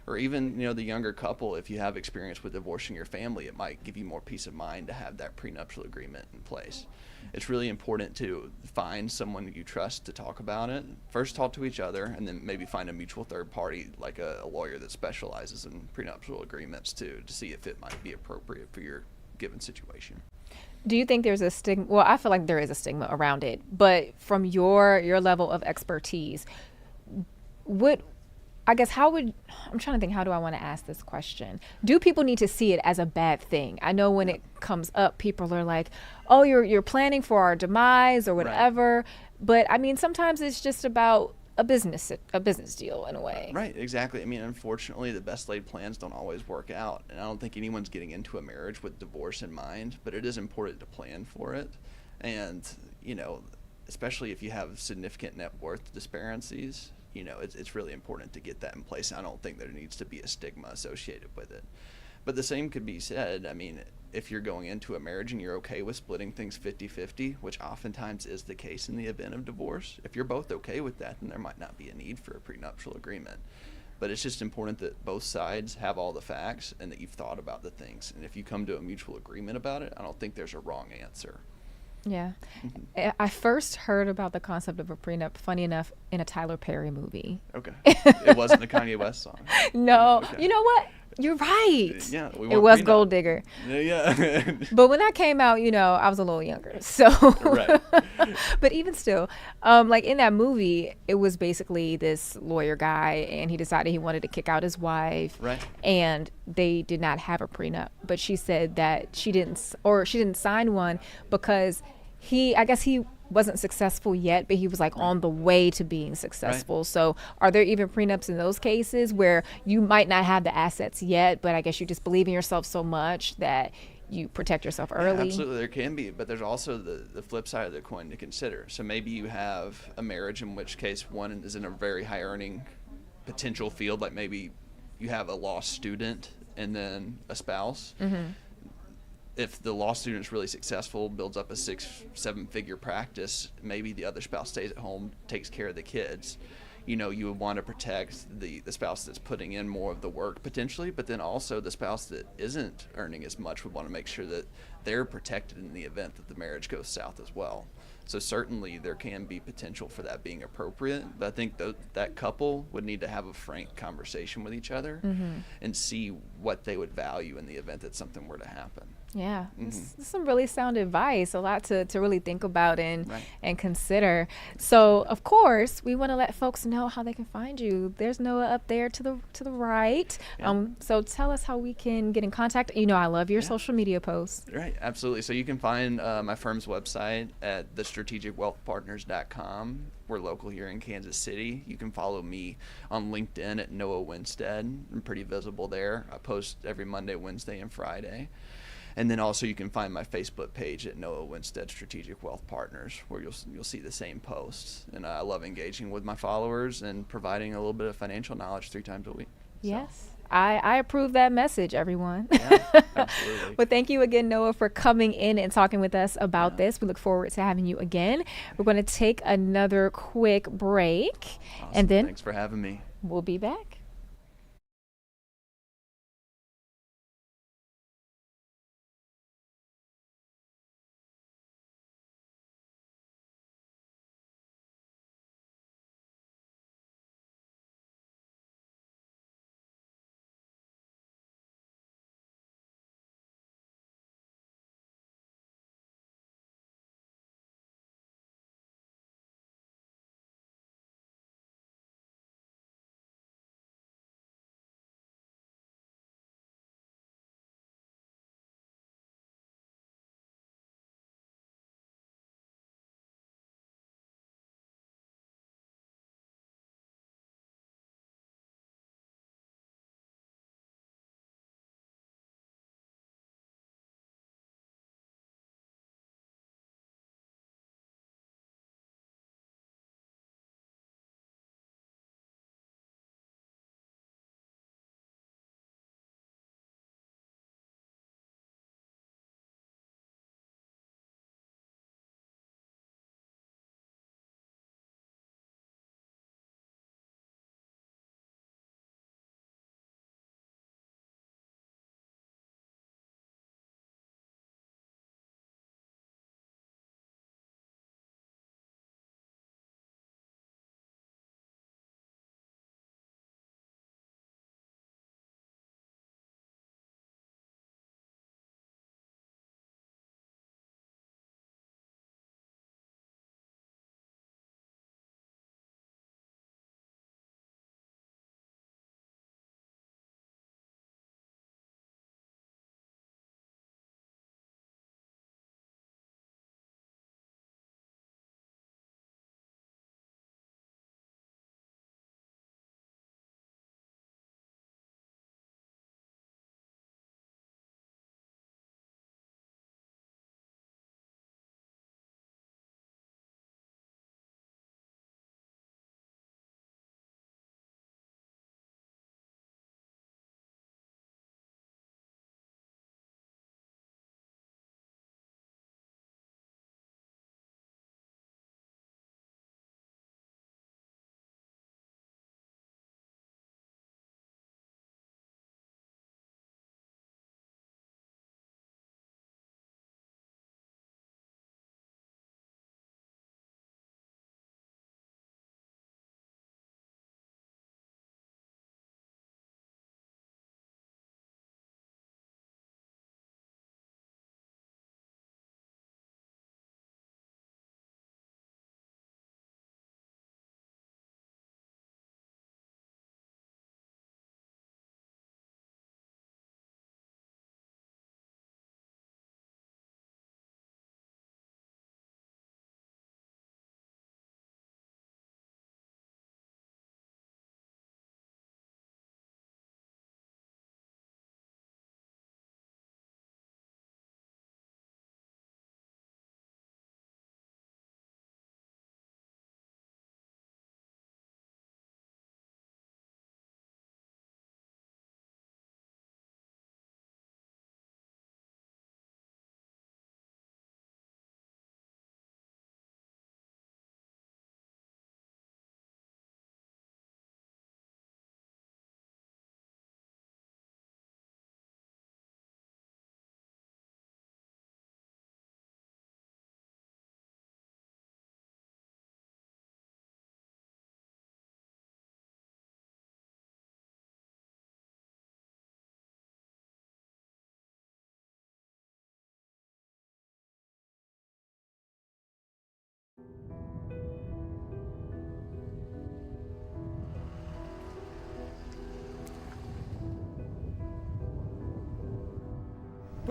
Or even, the younger couple, if you have experience with divorcing your family, it might give you more peace of mind to have that prenuptial agreement in place. It's really important to find someone that you trust to talk about it. First talk to each other, and then maybe find a mutual third party, like a lawyer that specializes in prenuptial agreements to see if it might be appropriate for your given situation. Do you think there's a stigma? Well, I feel like there is a stigma around it, but from your level of expertise, I'm trying to think, how do I want to ask this question? Do people need to see it as a bad thing? I know when it comes up, people are like, oh, you're planning for our demise or whatever. Right. But sometimes it's just about a business deal in a way. Right, exactly. Unfortunately, the best laid plans don't always work out. And I don't think anyone's getting into a marriage with divorce in mind, but it is important to plan for it. And, especially if you have significant net worth disparities, it's really important to get that in place. I don't think there needs to be a stigma associated with it. But the same could be said, if you're going into a marriage and you're okay with splitting things 50-50, which oftentimes is the case in the event of divorce, if you're both okay with that, then there might not be a need for a prenuptial agreement. But it's just important that both sides have all the facts and that you've thought about the things. And if you come to a mutual agreement about it, I don't think there's a wrong answer. Yeah. I first heard about the concept of a prenup, funny enough, in a Tyler Perry movie. Okay. It wasn't a Kanye West song. No. Okay. You know what? You're right. Yeah. It was Gold Digger. Yeah. But when that came out, I was a little younger. So, Right. But even still, like in that movie, it was basically this lawyer guy, and he decided he wanted to kick out his wife. Right. And they did not have a prenup, but she said that she didn't sign one because I guess he wasn't successful yet, but he was like on the way to being successful. Right. So are there even prenups in those cases where you might not have the assets yet, but I guess you just believe in yourself so much that you protect yourself early? Yeah, absolutely, there can be, but there's also the flip side of the coin to consider. So maybe you have a marriage in which case one is in a very high earning potential field, like maybe you have a law student and then a spouse. Mm-hmm. If the law student is really successful, builds up a 6-7 figure practice, maybe the other spouse stays at home, takes care of the kids. You would want to protect the spouse that's putting in more of the work potentially, but then also the spouse that isn't earning as much would want to make sure that they're protected in the event that the marriage goes south as well. So certainly there can be potential for that being appropriate, but I think that couple would need to have a frank conversation with each other and see what they would value in the event that something were to happen. Yeah, this is some really sound advice, a lot to really think about and consider. So, of course, we want to let folks know how they can find you. There's Noah up there to the right. Yeah. So tell us how we can get in contact. You know, I love your social media posts. Right, absolutely. So you can find my firm's website at thestrategicwealthpartners.com. We're local here in Kansas City. You can follow me on LinkedIn at Noah Winstead. I'm pretty visible there. I post every Monday, Wednesday, and Friday. And then also you can find my Facebook page at Noah Winstead Strategic Wealth Partners, where you'll see the same posts. And I love engaging with my followers and providing a little bit of financial knowledge 3 times a week. Yes. I approve that message, everyone. Yeah, absolutely. Well, thank you again, Noah, for coming in and talking with us about this. We look forward to having you again. We're going to take another quick break. Awesome. And then Thanks for having me. we'll be back.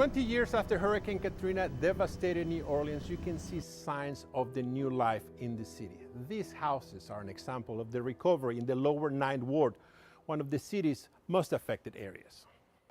20 years after Hurricane Katrina devastated New Orleans, you can see signs of the new life in the city. These houses are an example of the recovery in the lower Ninth Ward, one of the city's most affected areas.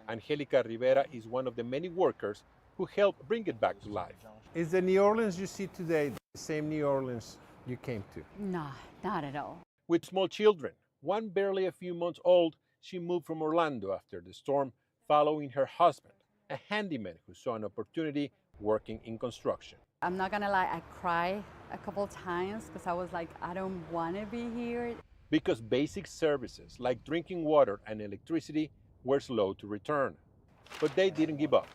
Angelica Rivera is one of the many workers who helped bring it back to life. Is the New Orleans you see today the same New Orleans you came to? No, not at all. With small children, one barely a few months old, she moved from Orlando after the storm, following her husband, a handyman who saw an opportunity working in construction. I'm not gonna lie, I cried a couple times because I was like, I don't want to be here. Because basic services like drinking water and electricity were slow to return. But they didn't give up,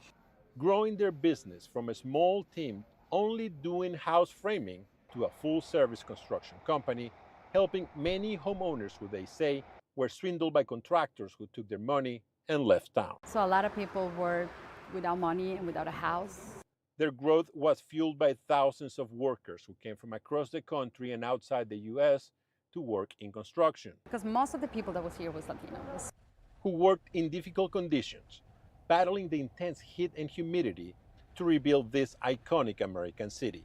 growing their business from a small team only doing house framing to a full-service construction company, helping many homeowners who they say were swindled by contractors who took their money and left town. So a lot of people were without money and without a house. Their growth was fueled by thousands of workers who came from across the country and outside the U.S. to work in construction. Because most of the people that was here was Latinos. Who worked in difficult conditions, battling the intense heat and humidity to rebuild this iconic American city.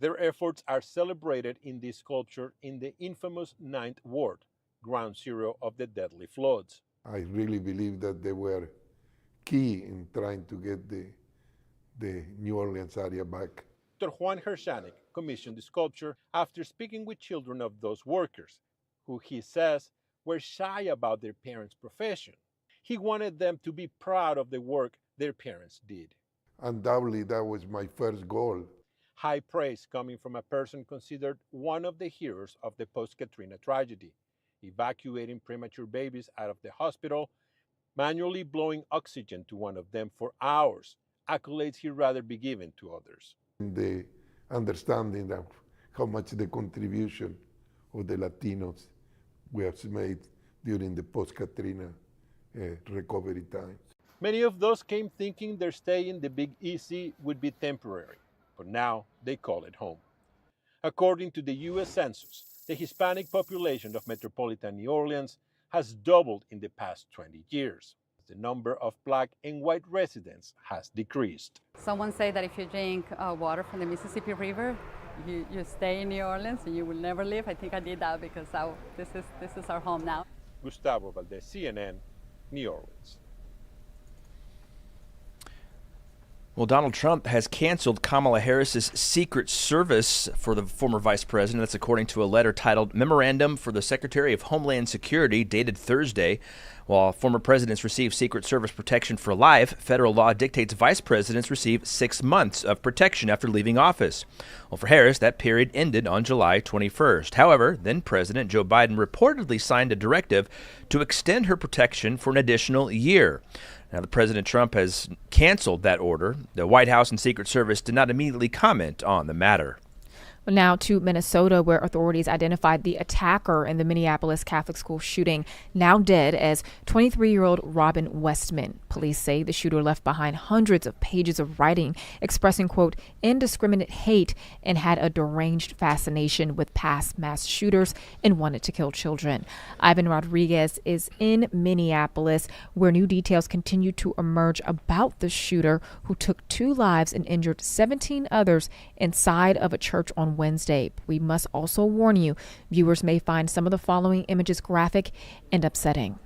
Their efforts are celebrated in this sculpture in the infamous Ninth Ward, ground zero of the deadly floods. I really believe that they were key in trying to get the New Orleans area back. Dr. Juan Hershanik commissioned the sculpture after speaking with children of those workers, who he says were shy about their parents' profession. He wanted them to be proud of the work their parents did. Undoubtedly, that was my first goal. High praise coming from a person considered one of the heroes of the post-Katrina tragedy, evacuating premature babies out of the hospital, manually blowing oxygen to one of them for hours, accolades he'd rather be given to others. The understanding of how much the contribution of the Latinos we have made during the post-Katrina recovery times. Many of those came thinking their stay in the Big Easy would be temporary, but now they call it home. According to the U.S. Census, the Hispanic population of metropolitan New Orleans has doubled in the past 20 years. The number of Black and white residents has decreased. Someone say that if you drink water from the Mississippi River, you stay in New Orleans and you will never leave. I think I did that because this is our home now. Gustavo Valdez, CNN, New Orleans. Well, Donald Trump has canceled Kamala Harris's Secret Service for the former vice president. That's according to a letter titled Memorandum for the Secretary of Homeland Security, dated Thursday. While former presidents receive Secret Service protection for life, federal law dictates vice presidents receive 6 months of protection after leaving office. Well, for Harris, that period ended on July 21st. However, then President Joe Biden reportedly signed a directive to extend her protection for an additional year. Now, the President Trump has canceled that order. The White House and Secret Service did not immediately comment on the matter. Now to Minnesota, where authorities identified the attacker in the Minneapolis Catholic school shooting, now dead, as 23-year-old Robin Westman. Police say the shooter left behind hundreds of pages of writing expressing, quote, indiscriminate hate and had a deranged fascination with past mass shooters and wanted to kill children. Ivan Rodriguez is in Minneapolis, where new details continue to emerge about the shooter who took 2 lives and injured 17 others inside of a church on Wednesday. We must also warn you, viewers may find some of the following images graphic and upsetting.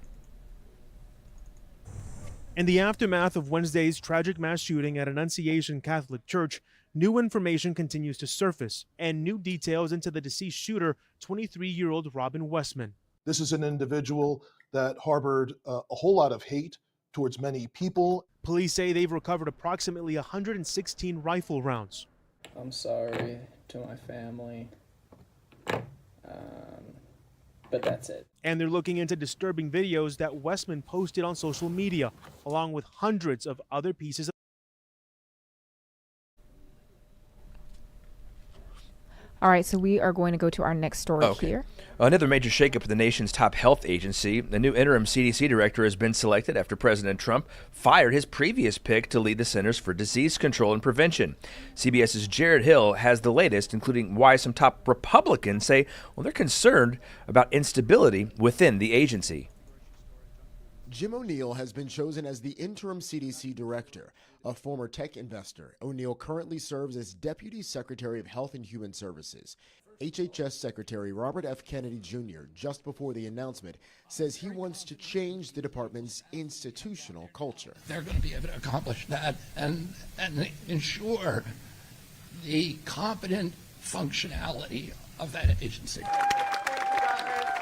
In the aftermath of Wednesday's tragic mass shooting at Annunciation Catholic Church, new information continues to surface and new details into the deceased shooter, 23-year-old Robin Westman. This is an individual that harbored a whole lot of hate towards many people. Police say they've recovered approximately 116 rifle rounds. I'm sorry to my family, but that's it. And they're looking into disturbing videos that Westman posted on social media, along with hundreds of other pieces of All right, so we are going to go to our next story here. Another major shakeup at the nation's top health agency. The new interim CDC director has been selected after President Trump fired his previous pick to lead the Centers for Disease Control and Prevention. CBS's Jared Hill has the latest, including why some top Republicans say, well, they're concerned about instability within the agency. Jim O'Neill has been chosen as the interim CDC director. A former tech investor, O'Neill currently serves as Deputy Secretary of Health and Human Services. HHS Secretary Robert F. Kennedy Jr., just before the announcement, says he wants to change the department's institutional culture. They're going to be able to accomplish that and ensure the competent functionality of that agency.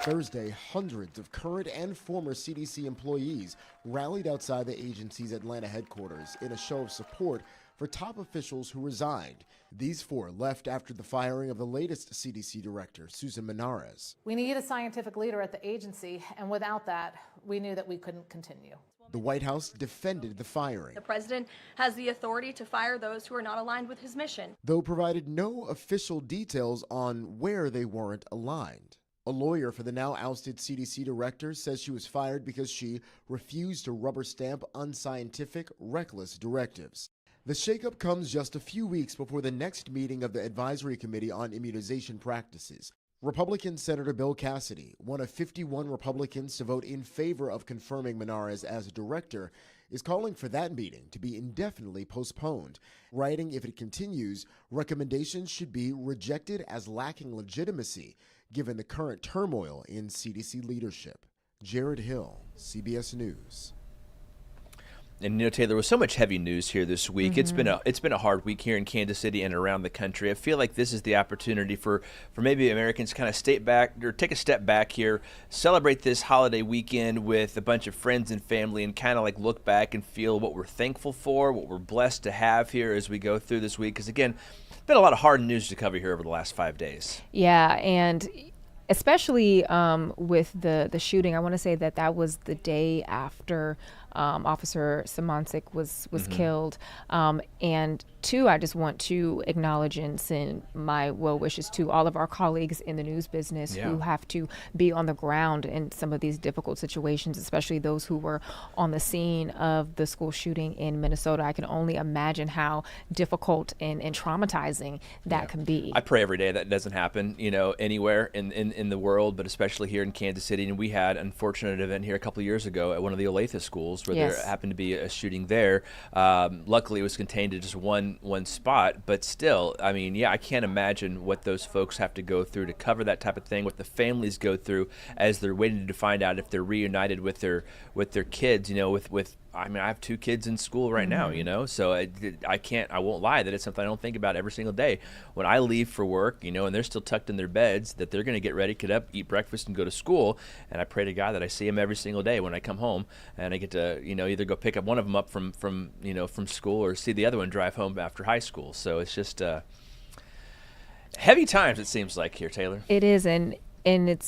Thursday, hundreds of current and former CDC employees rallied outside the agency's Atlanta headquarters in a show of support for top officials who resigned. These four left after the firing of the latest CDC director, Susan Menares. We need a scientific leader at the agency, and without that, we knew that we couldn't continue. The White House defended the firing, The president has the authority to fire those who are not aligned with his mission. though provided no official details on where they weren't aligned. A lawyer for the now ousted CDC director says she was fired because she refused to rubber stamp unscientific, reckless directives. The shakeup comes just a few weeks before the next meeting of the Advisory Committee on Immunization Practices. Republican Senator Bill Cassidy, one of 51 Republicans to vote in favor of confirming Menares as director, is calling for that meeting to be indefinitely postponed, writing if it continues, recommendations should be rejected as lacking legitimacy, given the current turmoil in CDC leadership. Jared Hill, CBS News. And Taylor, there was so much heavy news here this week. It's been a hard week here in Kansas City and around the country. I feel like this is the opportunity for maybe Americans to kind of step back or take a step back here, celebrate this holiday weekend with a bunch of friends and family, and kind of like look back and feel what we're thankful for, what we're blessed to have here as we go through this week. Because again, been a lot of hard news to cover here over the last 5 days. Yeah, and especially with the shooting, I want to say that was the day after Officer Simoncic was killed. And two, I just want to acknowledge and send my well wishes to all of our colleagues in the news business who have to be on the ground in some of these difficult situations, especially those who were on the scene of the school shooting in Minnesota. I can only imagine how difficult and traumatizing that can be. I pray every day that doesn't happen, anywhere in the world, but especially here in Kansas City. And we had an unfortunate event here a couple of years ago at one of the Olathe schools where there happened to be a shooting there. Luckily, it was contained to just one spot, but still, I can't imagine what those folks have to go through to cover that type of thing, what the families go through as they're waiting to find out if they're reunited with their kids, I have 2 kids in school right now, so I won't lie that it's something I don't think about every single day. When I leave for work, and they're still tucked in their beds, that they're going to get ready, get up, eat breakfast, and go to school. And I pray to God that I see them every single day when I come home, and I get to, either go pick up one of them up from school, or see the other one drive home after high school. So it's just heavy times, it seems like here, Taylor. It is, and it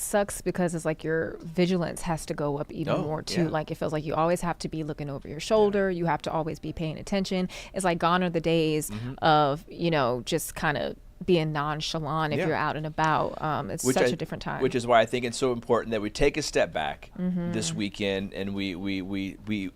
sucks because it's like your vigilance has to go up even more too. Yeah. Like it feels like you always have to be looking over your shoulder. You have to always be paying attention. It's like gone are the days of, just kind of being nonchalant if you're out and about. It's such a different time. Which is why I think it's so important that we take a step back this weekend, and we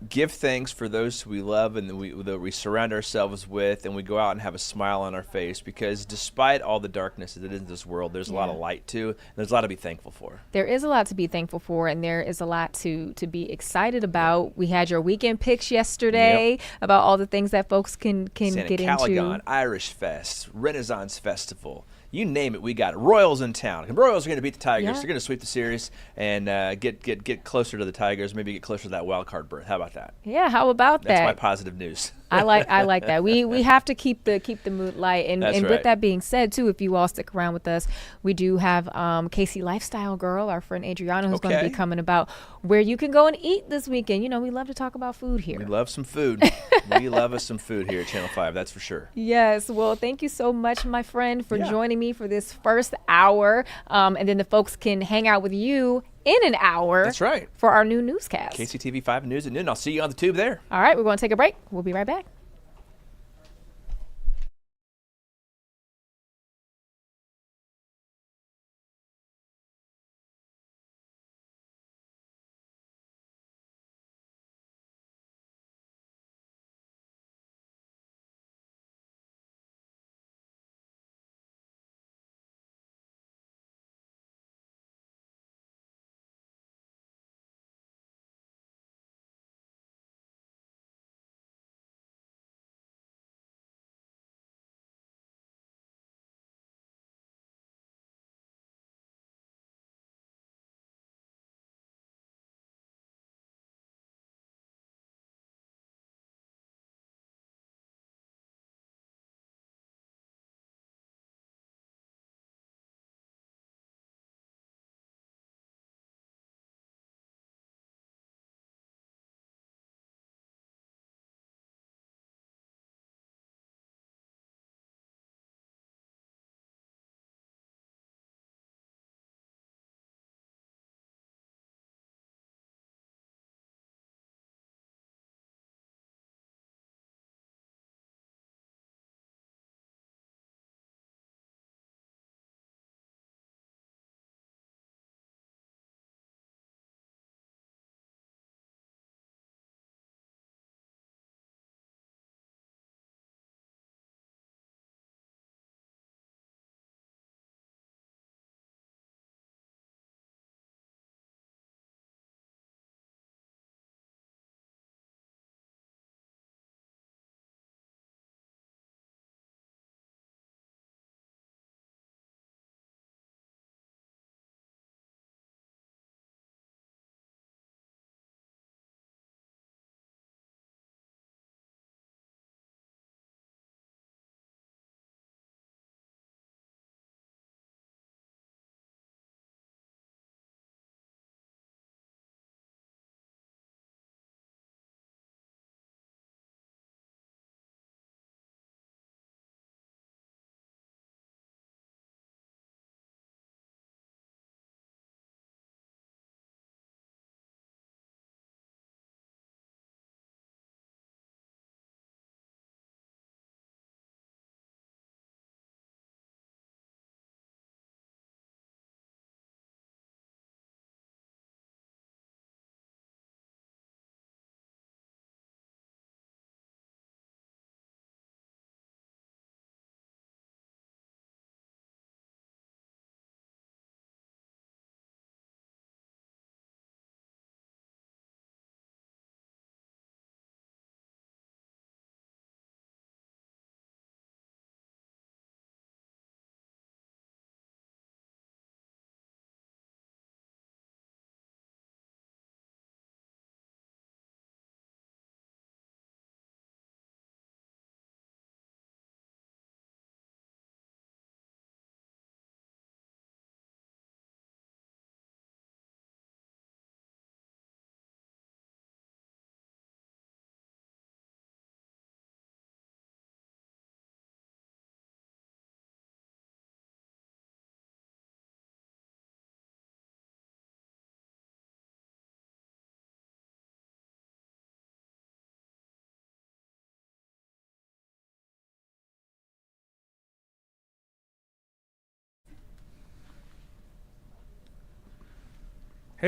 give thanks for those we love and that we surround ourselves with, and we go out and have a smile on our face, because despite all the darkness that is in this world, there's a lot of light too. There's a lot to be thankful for. There is a lot to be thankful for, and there is a lot to be excited about. We had your weekend picks yesterday about all the things that folks can Santa get Caligon, into. Irish Fest, Renaissance Festival. You name it, we got it. Royals in town. The Royals are going to beat the Tigers. They're going to sweep the series and get closer to the Tigers, maybe get closer to that wild card berth. How about that? Yeah, how about that? That's my positive news. I like that. We have to keep the mood light. And with that being said, too, if you all stick around with us, we do have KC Lifestyle Girl, our friend Adriana, who's going to be coming about where you can go and eat this weekend. We love to talk about food here. We love some food. We love us some food here at Channel 5, that's for sure. Yes. Well, thank you so much, my friend, for joining me for this first hour. And then the folks can hang out with you in an hour. That's right. For our new newscast. KCTV5 News at noon. I'll see you on the tube there. All right. We're going to take a break. We'll be right back.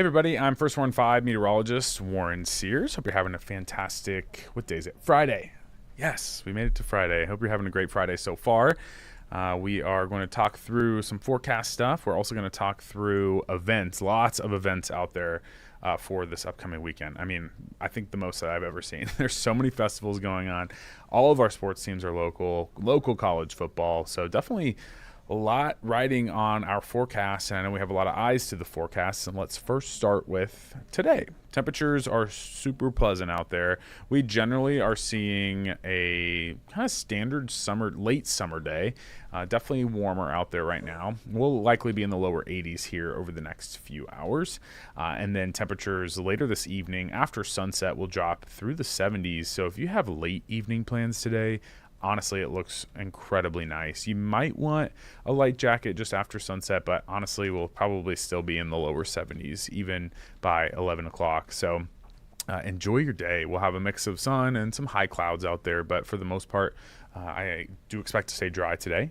Hey everybody, I'm First Warn 5 meteorologist Warren Sears. Hope you're having a fantastic, what day is it? Friday. Yes, we made it to Friday. Hope you're having a great Friday so far. We are going to talk through some forecast stuff. We're also going to talk through events, lots of events out there for this upcoming weekend. I mean, I think the most that I've ever seen. There's so many festivals going on. All of our sports teams are local college football. So definitely a lot riding on our forecast, and I know we have a lot of eyes to the forecast. And let's first start with today. Temperatures are super pleasant out there. We generally are seeing a kind of standard late summer day. Definitely warmer out there right now. We'll likely be in the lower 80s here over the next few hours. And then temperatures later this evening after sunset will drop through the 70s. So if you have late evening plans today, honestly, it looks incredibly nice. You might want a light jacket just after sunset, but honestly, we'll probably still be in the lower 70s even by 11 o'clock. So enjoy your day. We'll have a mix of sun and some high clouds out there, but for the most part, I do expect to stay dry today.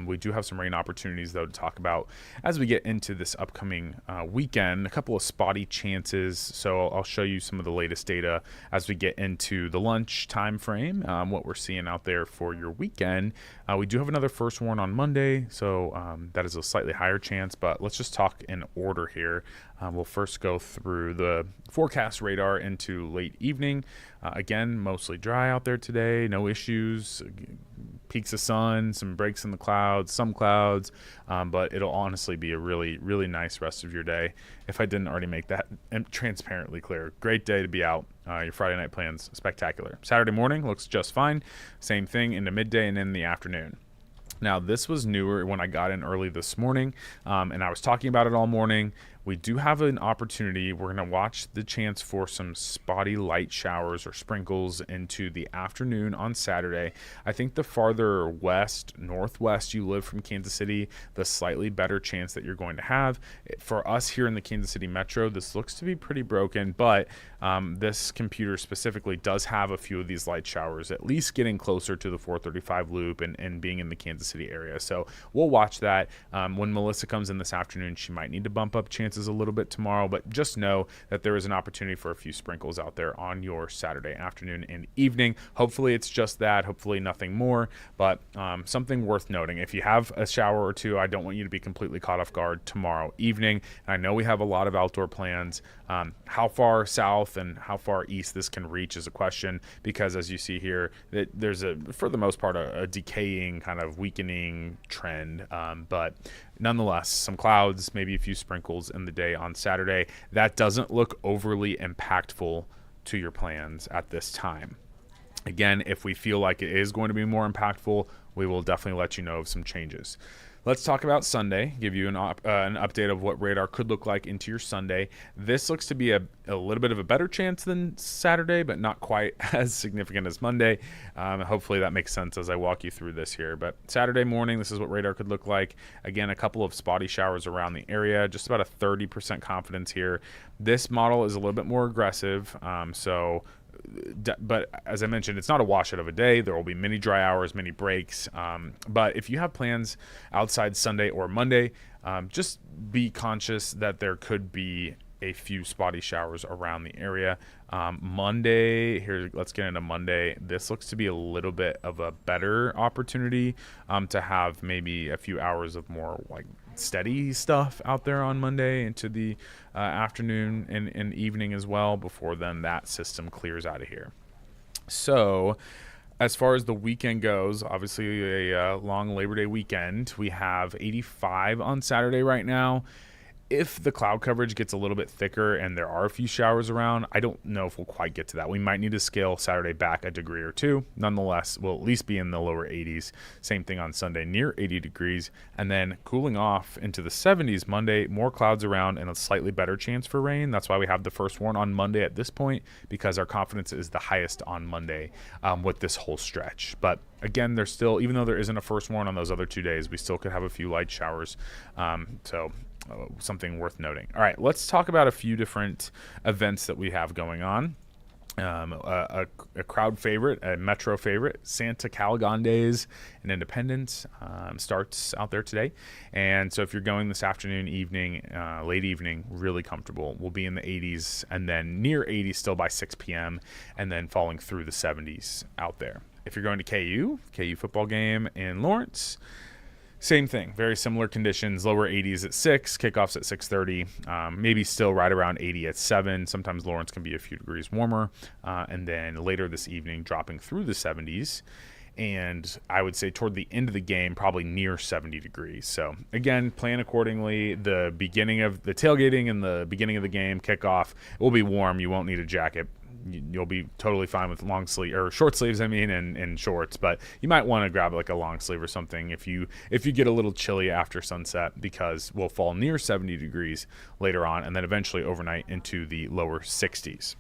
We do have some rain opportunities, though, to talk about as we get into this upcoming weekend. A couple of spotty chances, so I'll show you some of the latest data as we get into the lunch time frame, what we're seeing out there for your weekend. We do have another first warn on Monday, so that is a slightly higher chance, but let's just talk in order here. We'll first go through the forecast radar into late evening. Again, mostly dry out there today, no issues, peaks of sun, some breaks in the clouds, some clouds, but it'll honestly be a really, really nice rest of your day. If I didn't already make that transparently clear, great day to be out. Your Friday night plans, spectacular. Saturday morning looks just fine. Same thing into midday and in the afternoon. Now, this was newer when I got in early this morning, and I was talking about it all morning. We do have an opportunity. We're going to watch the chance for some spotty light showers or sprinkles into the afternoon on Saturday. I think the farther west, northwest you live from Kansas City, the slightly better chance that you're going to have. For us here in the Kansas City metro, this looks to be pretty broken, but this computer specifically does have a few of these light showers, at least getting closer to the 435 loop and being in the Kansas City area. So we'll watch that. When Melissa comes in this afternoon, she might need to bump up chances a little bit tomorrow, but just know that there is an opportunity for a few sprinkles out there on your Saturday afternoon and evening. Hopefully it's just that, hopefully nothing more, but something worth noting. If you have a shower or two, I don't want you to be completely caught off guard tomorrow evening. And I know we have a lot of outdoor plans. How far south and how far east this can reach is a question, because as you see here, there's for the most part, a decaying kind of weakening trend, but nonetheless, some clouds, maybe a few sprinkles in the day on Saturday. That doesn't look overly impactful to your plans at this time. Again, if we feel like it is going to be more impactful, we will definitely let you know of some changes. Let's talk about Sunday, give you an update of what radar could look like into your Sunday. This looks to be a little bit of a better chance than Saturday, but not quite as significant as Monday. Hopefully that makes sense as I walk you through this here. But Saturday morning, this is what radar could look like. Again, a couple of spotty showers around the area, just about a 30% confidence here. This model is a little bit more aggressive, but as I mentioned, it's not a washout of a day. There will be many dry hours, many breaks. But if you have plans outside Sunday or Monday, just be conscious that there could be a few spotty showers around the area. Monday, here, let's get into Monday. This looks to be a little bit of a better opportunity to have maybe a few hours of more like steady stuff out there on Monday into the afternoon and evening as well, before then that system clears out of here. So as far as the weekend goes, obviously a long Labor Day weekend. We have 85 on Saturday right now. If the cloud coverage gets a little bit thicker and there are a few showers around, I don't know if we'll quite get to that. We might need to scale Saturday back a degree or two. Nonetheless, we'll at least be in the lower 80s. Same thing on Sunday, near 80 degrees. And then cooling off into the 70s Monday, more clouds around and a slightly better chance for rain. That's why we have the first warn on Monday at this point, because our confidence is the highest on Monday with this whole stretch. But again, there's still, even though there isn't a first warn on those other 2 days, we still could have a few light showers. Something worth noting. All right, let's talk about a few different events that we have going on. A crowd favorite, a metro favorite, Santa Calgon Days and Independence starts out there today. And so if you're going this afternoon, evening, late evening, really comfortable. We'll be in the 80s and then near 80s still by 6 p.m. and then falling through the 70s out there. If you're going to KU football game in Lawrence, same thing, very similar conditions, lower 80s at 6, kickoffs at 6:30, maybe still right around 80 at 7. Sometimes Lawrence can be a few degrees warmer, and then later this evening dropping through the 70s. And I would say toward the end of the game, probably near 70 degrees. So again, plan accordingly. The beginning of the tailgating and the beginning of the game, kickoff, will be warm. You won't need a jacket. You'll be totally fine with long sleeve or short sleeves, and shorts, but you might want to grab like a long sleeve or something if you get a little chilly after sunset, because we'll fall near 70 degrees later on and then eventually overnight into the lower 60s.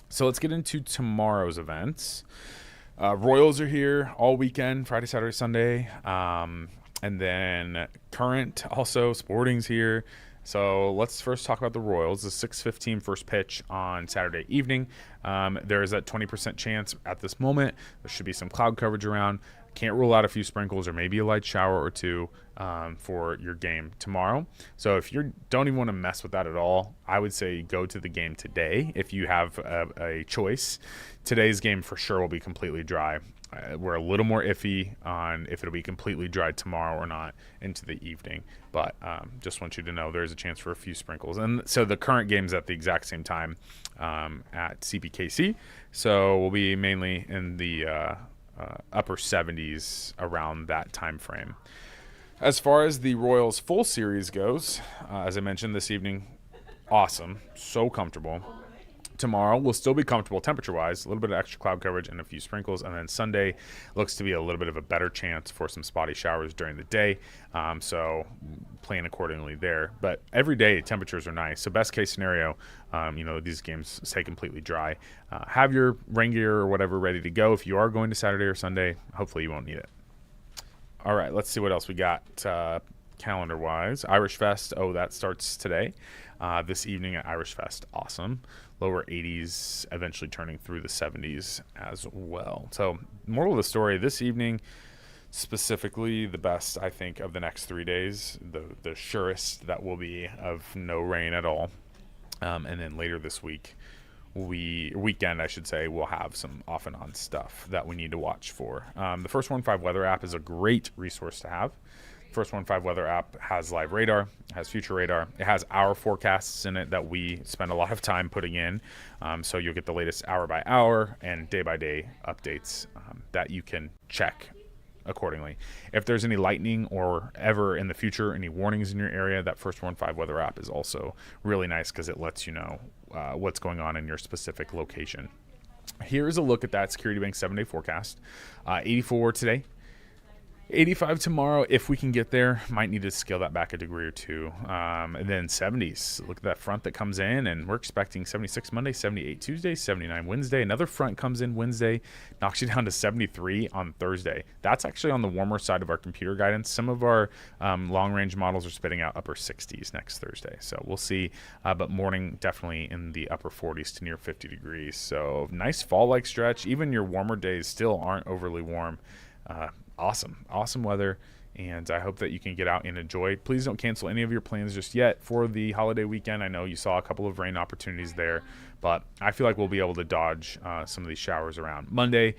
So let's get into tomorrow's events. Royals are here all weekend, Friday, Saturday, Sunday. And then Current also, Sporting's here. So let's first talk about the Royals. The 6:15 first pitch on Saturday evening. There is that 20% chance at this moment. There should be some cloud coverage around. Can't rule out a few sprinkles or maybe a light shower or two for your game tomorrow. So if you don't even want to mess with that at all, I would say go to the game today if you have a choice. Today's game for sure will be completely dry. We're a little more iffy on if it'll be completely dry tomorrow or not into the evening. But just want you to know there's a chance for a few sprinkles. And so the Current game's at the exact same time at CPKC. So we'll be mainly in the upper 70s around that time frame. As far as the Royals full series goes, as I mentioned this evening, awesome. So comfortable. Tomorrow will still be comfortable temperature-wise, a little bit of extra cloud coverage and a few sprinkles. And then Sunday looks to be a little bit of a better chance for some spotty showers during the day. So plan accordingly there. But every day temperatures are nice. So best case scenario, these games stay completely dry. Have your rain gear or whatever ready to go. If you are going to Saturday or Sunday, hopefully you won't need it. All right, let's see what else we got calendar-wise. Irish Fest, that starts today. This evening at Irish Fest, awesome. Lower 80s, eventually turning through the 70s as well. So moral of the story, this evening, specifically the best, I think, of the next 3 days, the surest that will be of no rain at all. And then later this weekend, I should say, we'll have some off and on stuff that we need to watch for. The First 1.5 Weather app is a great resource to have. First 1.5 Weather app has live radar, has future radar. It has our forecasts in it that we spend a lot of time putting in. So you'll get the latest hour by hour and day by day updates that you can check accordingly. If there's any lightning or ever in the future, any warnings in your area, that First 1.5 Weather app is also really nice because it lets you know what's going on in your specific location. Here's a look at that Security Bank 7-day forecast. 84 today. 85 tomorrow, if we can get there. Might need to scale that back a degree or two. And then 70s. Look at that front that comes in, and we're expecting 76 Monday, 78 Tuesday, 79 Wednesday. Another front comes in Wednesday, knocks you down to 73 on Thursday. That's actually on the warmer side of our computer guidance. Some of our long-range models are spitting out upper 60s next Thursday. So we'll see. But morning, definitely in the upper 40s to near 50 degrees. So nice fall-like stretch. Even your warmer days still aren't overly warm. Awesome weather, and I hope that you can get out and enjoy. Please don't cancel any of your plans just yet for the holiday weekend. I know you saw a couple of rain opportunities there, but I feel like we'll be able to dodge some of these showers around Monday.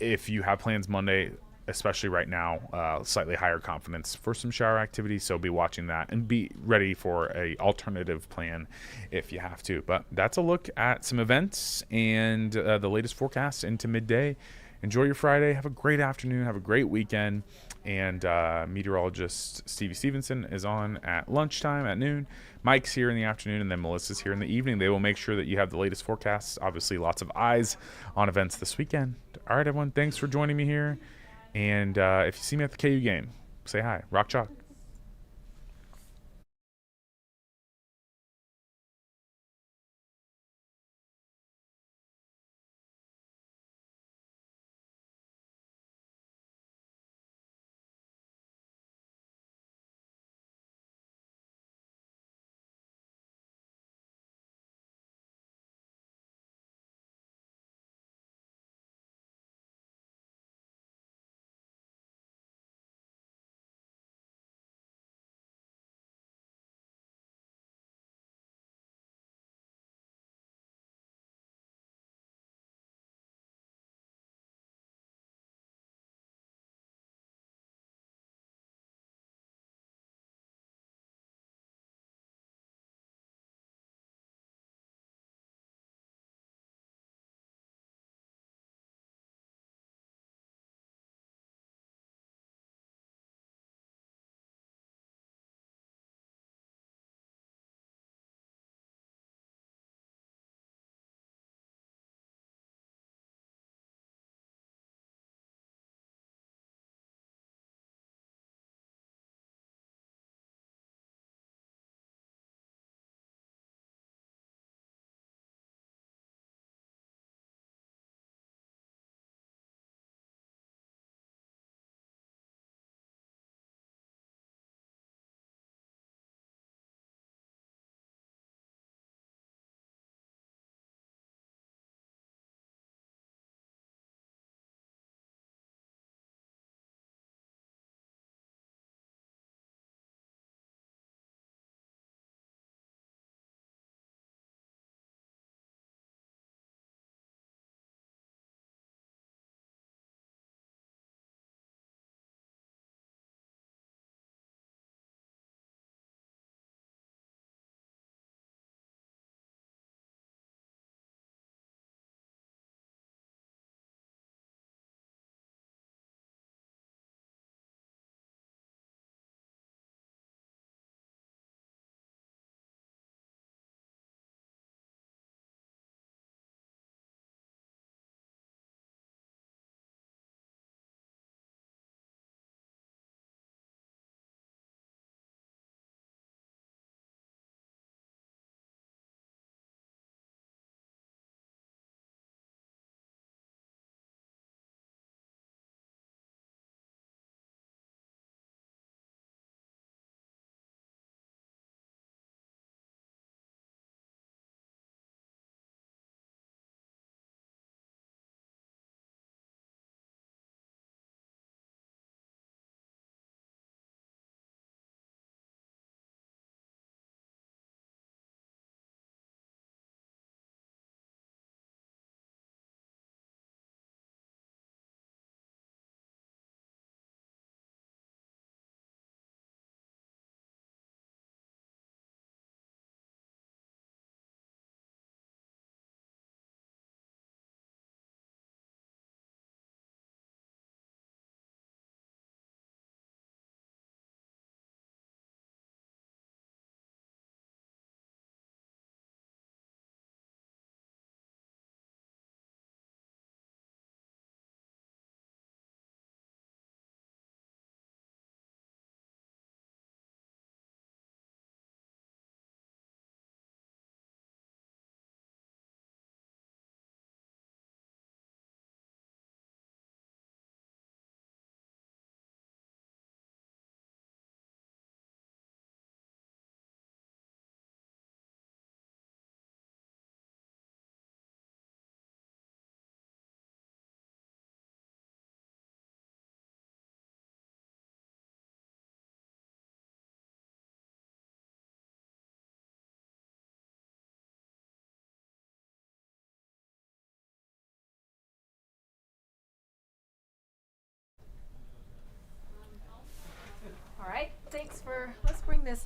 If you have plans Monday, especially right now, slightly higher confidence for some shower activity, so be watching that and be ready for a alternative plan if you have to. But that's a look at some events and the latest forecasts into midday. Enjoy your Friday. Have a great afternoon. Have a great weekend. And meteorologist Stevie Stevenson is on at lunchtime at noon. Mike's here in the afternoon, and then Melissa's here in the evening. They will make sure that you have the latest forecasts. Obviously, lots of eyes on events this weekend. All right, everyone. Thanks for joining me here. And if you see me at the KU game, say hi. Rock Chalk.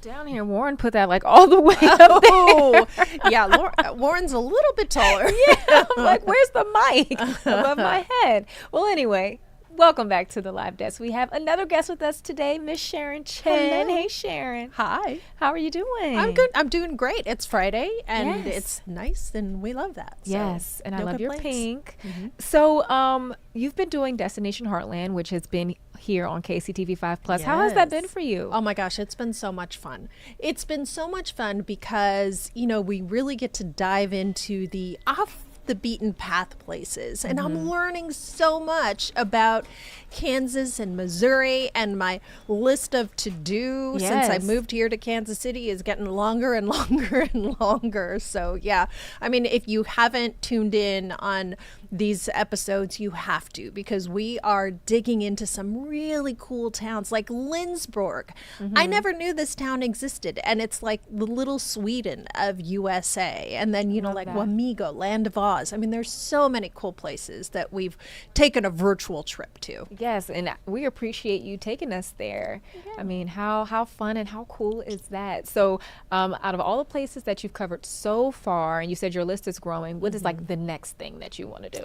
down here. Warren put that like all the way up there. Yeah, Warren's a little bit taller. Yeah, I'm like, where's the mic above my head? Well, anyway, welcome back to the live desk. We have another guest with us today, Miss Sharon Chen. Hello. Hey, Sharon. Hi. How are you doing? I'm good. I'm doing great. It's Friday, and Yes. it's nice, and we love that. So Yes, and I no love your complaints. pink. So, you've been doing Destination Heartland, which has been here on KCTV5 Plus. How has that been Yes. for you? Oh my gosh, it's been so much fun. It's been so much fun because, you know, we really get to dive into the off the beaten path places, and I'm learning so much about Kansas and Missouri, and my list of to-do since I Yes. moved here to Kansas City is getting longer and longer and longer. So yeah, I mean, if you haven't tuned in on these episodes, you have to, because we are digging into some really cool towns like Lindsborg. I never knew this town existed, and it's like the little Sweden of USA. And then, you know, like that. Wamego, Land of Oz. I mean, there's so many cool places that we've taken a virtual trip to. Yes, and we appreciate you taking us there. I mean, how fun and how cool is that? So, out of all the places that you've covered so far, and you said your list is growing, what is like the next thing that you want to do?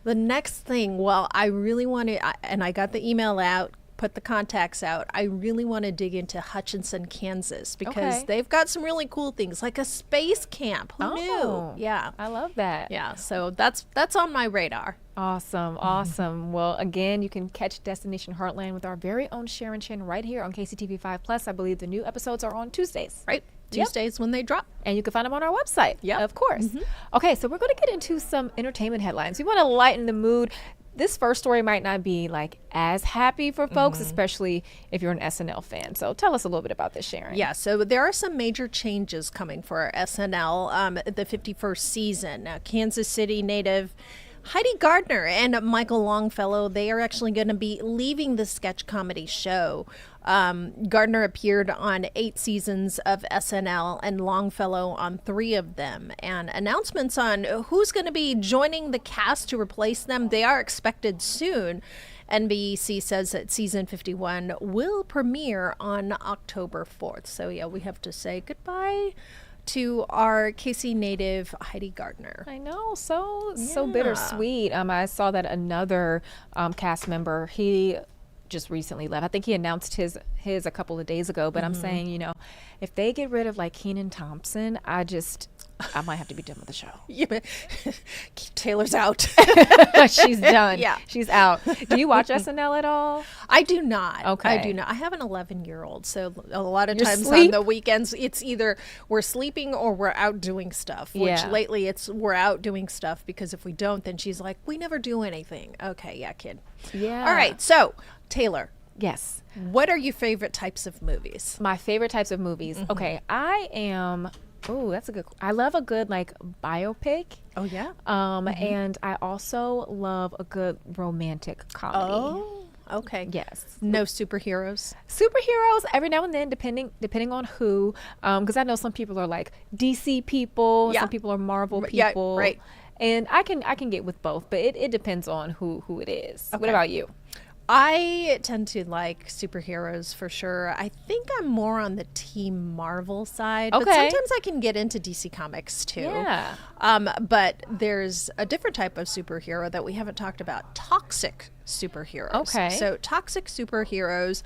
The next thing, well, I really want to, and I got the email out, put the contacts out. I really want to dig into Hutchinson, Kansas, because Okay. they've got some really cool things, like a space camp. Who knew? Yeah. I love that. Yeah, so that's on my radar. Awesome, awesome. Well, again, you can catch Destination Heartland with our very own Sharon Chen right here on KCTV5 Plus. I believe the new episodes are on Tuesdays. Right. Yep. Tuesdays when they drop. And you can find them on our website. Yeah, of course. Okay, so we're going to get into some entertainment headlines. We want to lighten the mood. This first story might not be like as happy for folks, especially if you're an SNL fan. So tell us a little bit about this, Sharon. Yeah, so there are some major changes coming for SNL, the 51st season. Kansas City native Heidi Gardner and Michael Longfellow, they are actually going to be leaving the sketch comedy show. Gardner appeared on 8 seasons of SNL and Longfellow on 3 of them. And announcements on who's going to be joining the cast to replace them, they are expected soon. NBC says that season 51 will premiere on October 4th. So yeah, we have to say goodbye to our KC native Heidi Gardner. I know, so bittersweet. I saw that another cast member, he just recently left. I think he announced his a couple of days ago, but I'm saying, you know, if they get rid of like Kenan Thompson, I might have to be done with the show. Yeah, but Taylor's out. She's done. Yeah. She's out. Do you watch SNL at all? I do not. Okay. I do not. I have an 11-year-old, so a lot of You times sleep? on the weekends, it's either we're sleeping or we're out doing stuff. Which Yeah. lately it's we're out doing stuff, because if we don't, then she's like, we never do anything. Okay, yeah, kid. Yeah. All right, so Taylor, Yes. what are your favorite types of movies? My favorite types of movies. Okay, I am. Oh, that's a good. I love a good like biopic. Oh yeah. And I also love a good romantic comedy. Oh, okay. Yes. No superheroes. Superheroes every now and then, depending on who. Because I know some people are like DC people. Yeah. Some people are Marvel Yeah, people. right. And I can get with both, but it depends on who it is. What Okay. about you? I tend to like superheroes for sure. I think I'm more on the Team Marvel side, but Okay. sometimes I can get into DC Comics too. Yeah. But there's a different type of superhero that we haven't talked about: toxic superheroes. Okay. So toxic superheroes,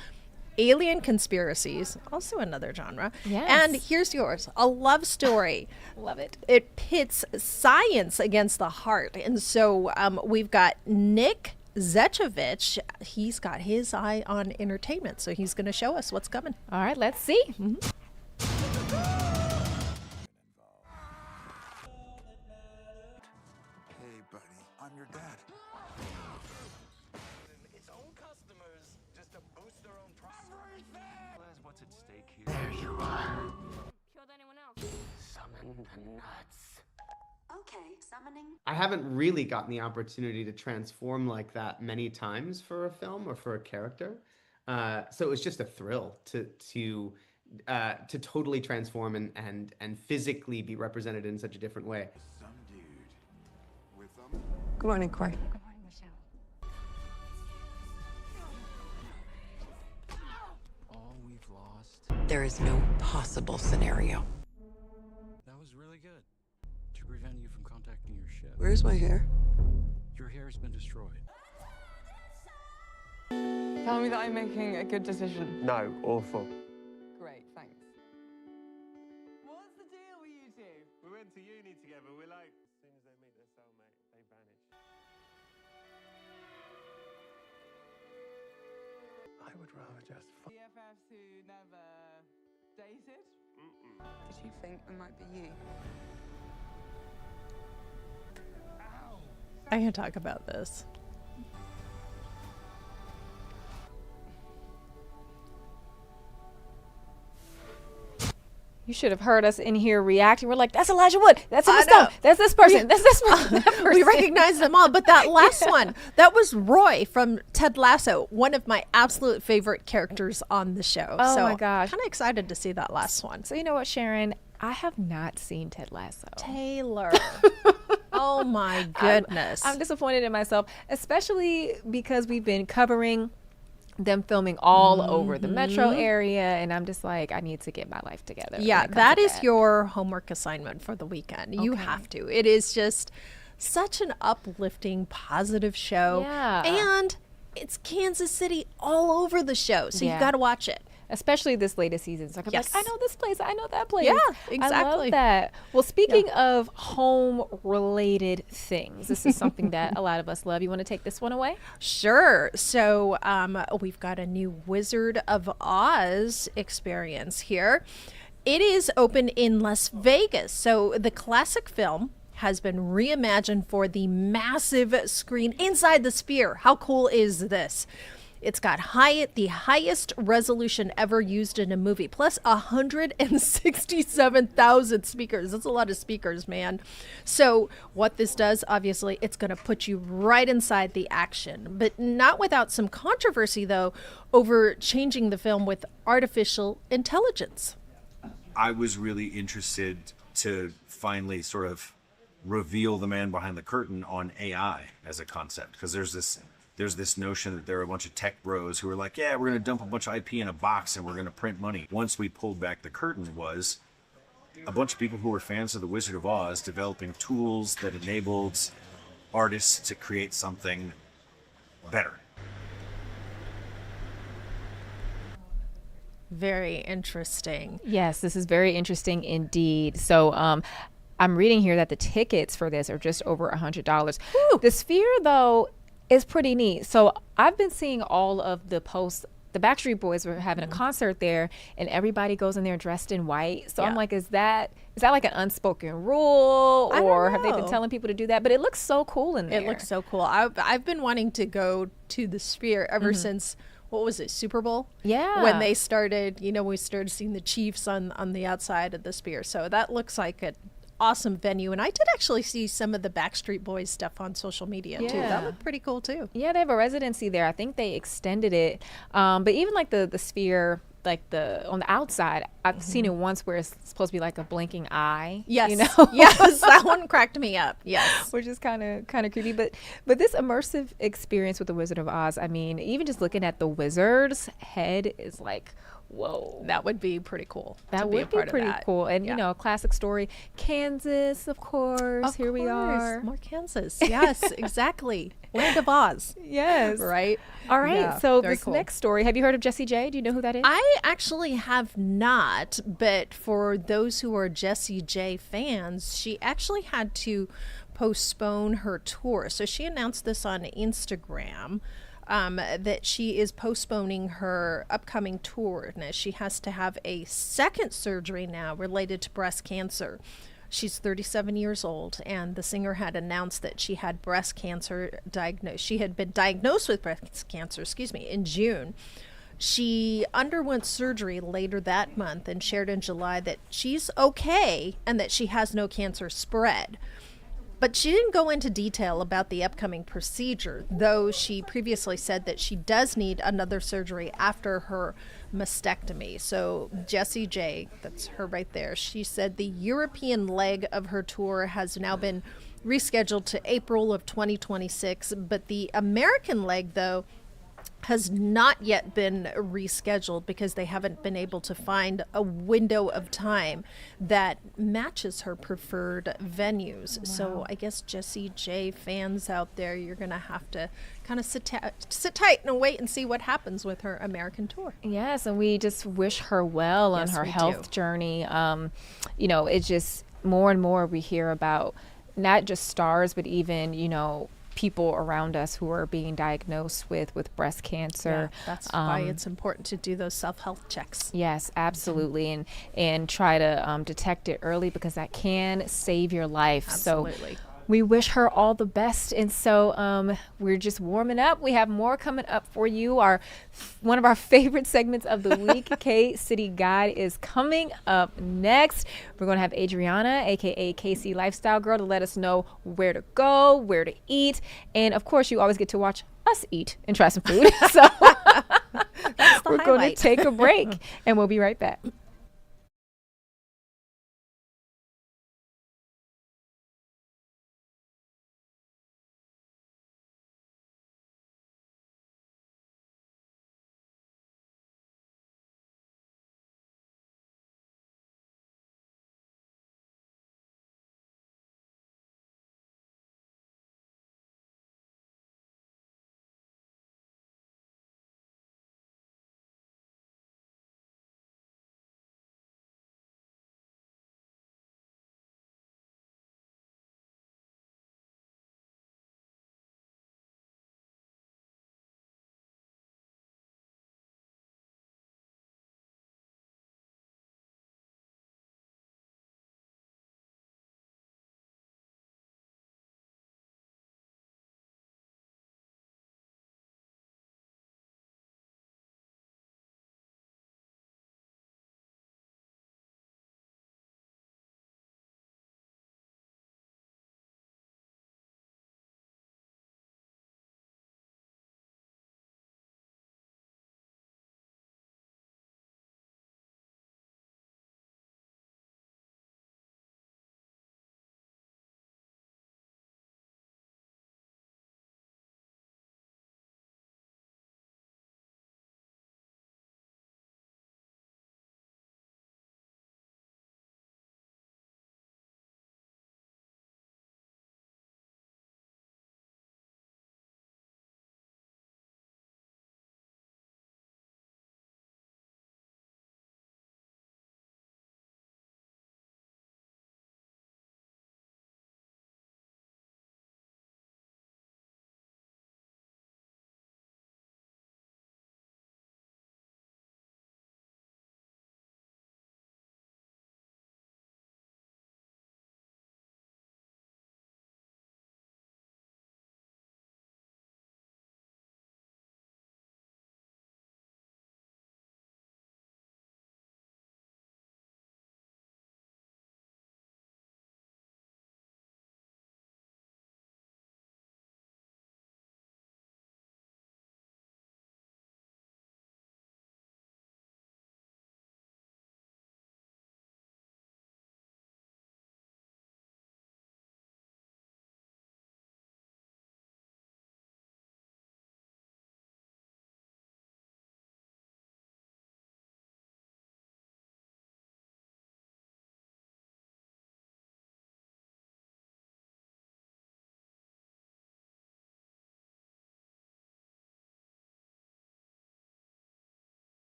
alien conspiracies, also another genre. Yes. And here's yours: a love story. Love it. It pits science against the heart, and so we've got Nick Zechovich. He's got his eye on entertainment, so he's going to show us what's coming. All right, let's see. Hey, buddy, I'm your dad. Its own customers just to boost their own profit. What's at stake here? There you are. Killed anyone else? Summon the nuts. Okay, summoning. I haven't really gotten the opportunity to transform like that many times for a film or for a character. So it was just a thrill to totally transform and physically be represented in such a different way. Some dude with them. Good morning, Corey. Good morning, Michelle. All we've lost There is no possible scenario. That was really good. To prevent you from contacting your ship. Where's my hair? Your hair has been destroyed. Tell me that I'm making a good decision. No, awful. Great, thanks. What's the deal with you two? We went to uni together. We're like, as soon as they meet their cellmate, they vanish. I would rather just BFFs who never dated? Did you think it might be you? I can talk about this. You should have heard us in here reacting. We're like, that's Elijah Wood. That's Emma Stone. That's this person. That's this person. We recognize them all, but that last one, that was Roy from Ted Lasso, one of my absolute favorite characters on the show. Oh so my gosh. Kind of excited to see that last one. So you know what, Sharon? I have not seen Ted Lasso. Taylor. Oh my goodness. I'm disappointed in myself, especially because we've been covering them filming all over the metro area, and I'm just like, I need to get my life together. Yeah, that is your homework assignment for the weekend. You have to. It is just such an uplifting, positive show. Yeah. And it's Kansas City all over the show, so you've got to watch it. Especially this latest season. So I'm like, I know this place, I know that place. Yeah, I exactly. love that. Well, speaking of home-related things, this is something that a lot of us love. You want to take this one away? Sure. So we've got a new Wizard of Oz experience here. It is open in Las Vegas. So the classic film has been reimagined for the massive screen inside the Sphere. How cool is this? It's got the highest resolution ever used in a movie, plus 167,000 speakers. That's a lot of speakers, man. So what this does, obviously, it's going to put you right inside the action, but not without some controversy, though, over changing the film with artificial intelligence. I was really interested to finally sort of reveal the man behind the curtain on AI as a concept, because there's this notion that there are a bunch of tech bros who are like, yeah, we're going to dump a bunch of IP in a box and we're going to print money. Once we pulled back the curtain was a bunch of people who were fans of The Wizard of Oz developing tools that enabled artists to create something better. Very interesting. Yes, this is very interesting indeed. So I'm reading here that the tickets for this are just over $100. The Sphere, though, is pretty neat. So I've been seeing all of the posts. The Backstreet Boys were having a concert there, and everybody goes in there dressed in white. So I'm like, is that like an unspoken rule, or have they been telling people to do that? But it looks so cool in there. It looks so cool. I've been wanting to go to the Sphere ever since, what was it, Super Bowl? Yeah. When they started, we started seeing the Chiefs on the outside of the Sphere. So that looks like an awesome venue. And I did actually see some of the Backstreet Boys stuff on social media too. That looked pretty cool too. Yeah, they have a residency there. I think they extended it. But even like the Sphere, like on the outside, I've seen it once where it's supposed to be like a blinking eye. Yes. Yes, Yes, that one cracked me up. Yes. Which is kind of creepy. But this immersive experience with the Wizard of Oz, I mean, even just looking at the wizard's head is like, whoa. That would be pretty cool. That would be pretty cool. And, a classic story. Kansas, of course. Here we are. More Kansas. Yes, exactly. Land of Oz. Yes. Right? All right. Yeah, so very this cool. next story, have you heard of Jessie J? Do you know who that is? I actually have not, but for those who are Jessie J fans, she actually had to postpone her tour. So she announced this on Instagram. That she is postponing her upcoming tour. Now, she has to have a second surgery now related to breast cancer. She's 37 years old, and the singer had announced that she had breast cancer diagnosed. She had been diagnosed with breast cancer, in June. She underwent surgery later that month and shared in July that she's okay and that she has no cancer spread. But she didn't go into detail about the upcoming procedure, though she previously said that she does need another surgery after her mastectomy. So Jessie J, that's her right there, she said the European leg of her tour has now been rescheduled to April of 2026, but the American leg, though, has not yet been rescheduled because they haven't been able to find a window of time that matches her preferred venues. So I guess Jessie J fans out there, you're going to have to kind of sit tight and wait and see what happens with her American tour. Yes, and we just wish her well on Yes, her we health do. journey. You know, it's just more and more we hear about not just stars, but even, you know, people around us who are being diagnosed with breast cancer. Yeah, that's why it's important to do those self-health checks. Yes, absolutely, and try to detect it early, because that can save your life. Absolutely. So we wish her all the best. And so we're just warming up. We have more coming up for you. One of our favorite segments of the week, K City Guide, is coming up next. We're going to have Adriana, aka KC Lifestyle Girl, to let us know where to go, where to eat, and of course, you always get to watch us eat and try some food. So we're going to take a break, and we'll be right back.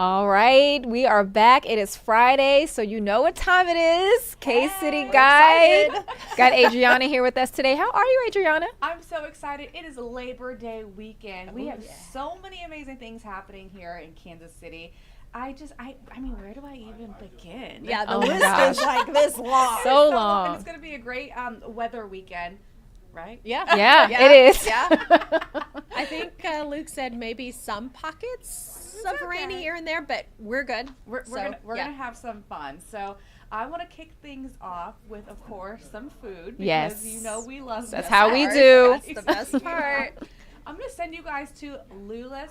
All right, we are back. It is Friday, so you know what time it is. K-City Guide. Got Adriana here with us today. How are you, Adriana? I'm so excited. It is Labor Day weekend. We have so many amazing things happening here in Kansas City. I mean, where do I even begin? Yeah, the list is like this long. So long. And it's going to be a great weather weekend, right? Yeah. Yeah, it is. Yeah. I think Luke said maybe some pockets of rainy here and there, but we're good. We're gonna have some fun. So I want to kick things off with, of course, some food. Because Yes. you know we love That's this how we part. do. That's the best part. I'm gonna send you guys to Lula's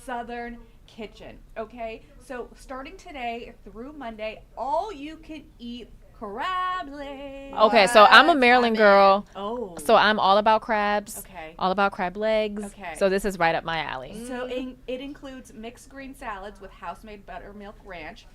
Southern Kitchen. Okay, so starting today through Monday, all you can eat crab legs. Okay, so I'm a Maryland girl. Oh. So I'm all about crabs. Okay. All about crab legs. Okay. So this is right up my alley. So it includes mixed green salads with house-made buttermilk ranch,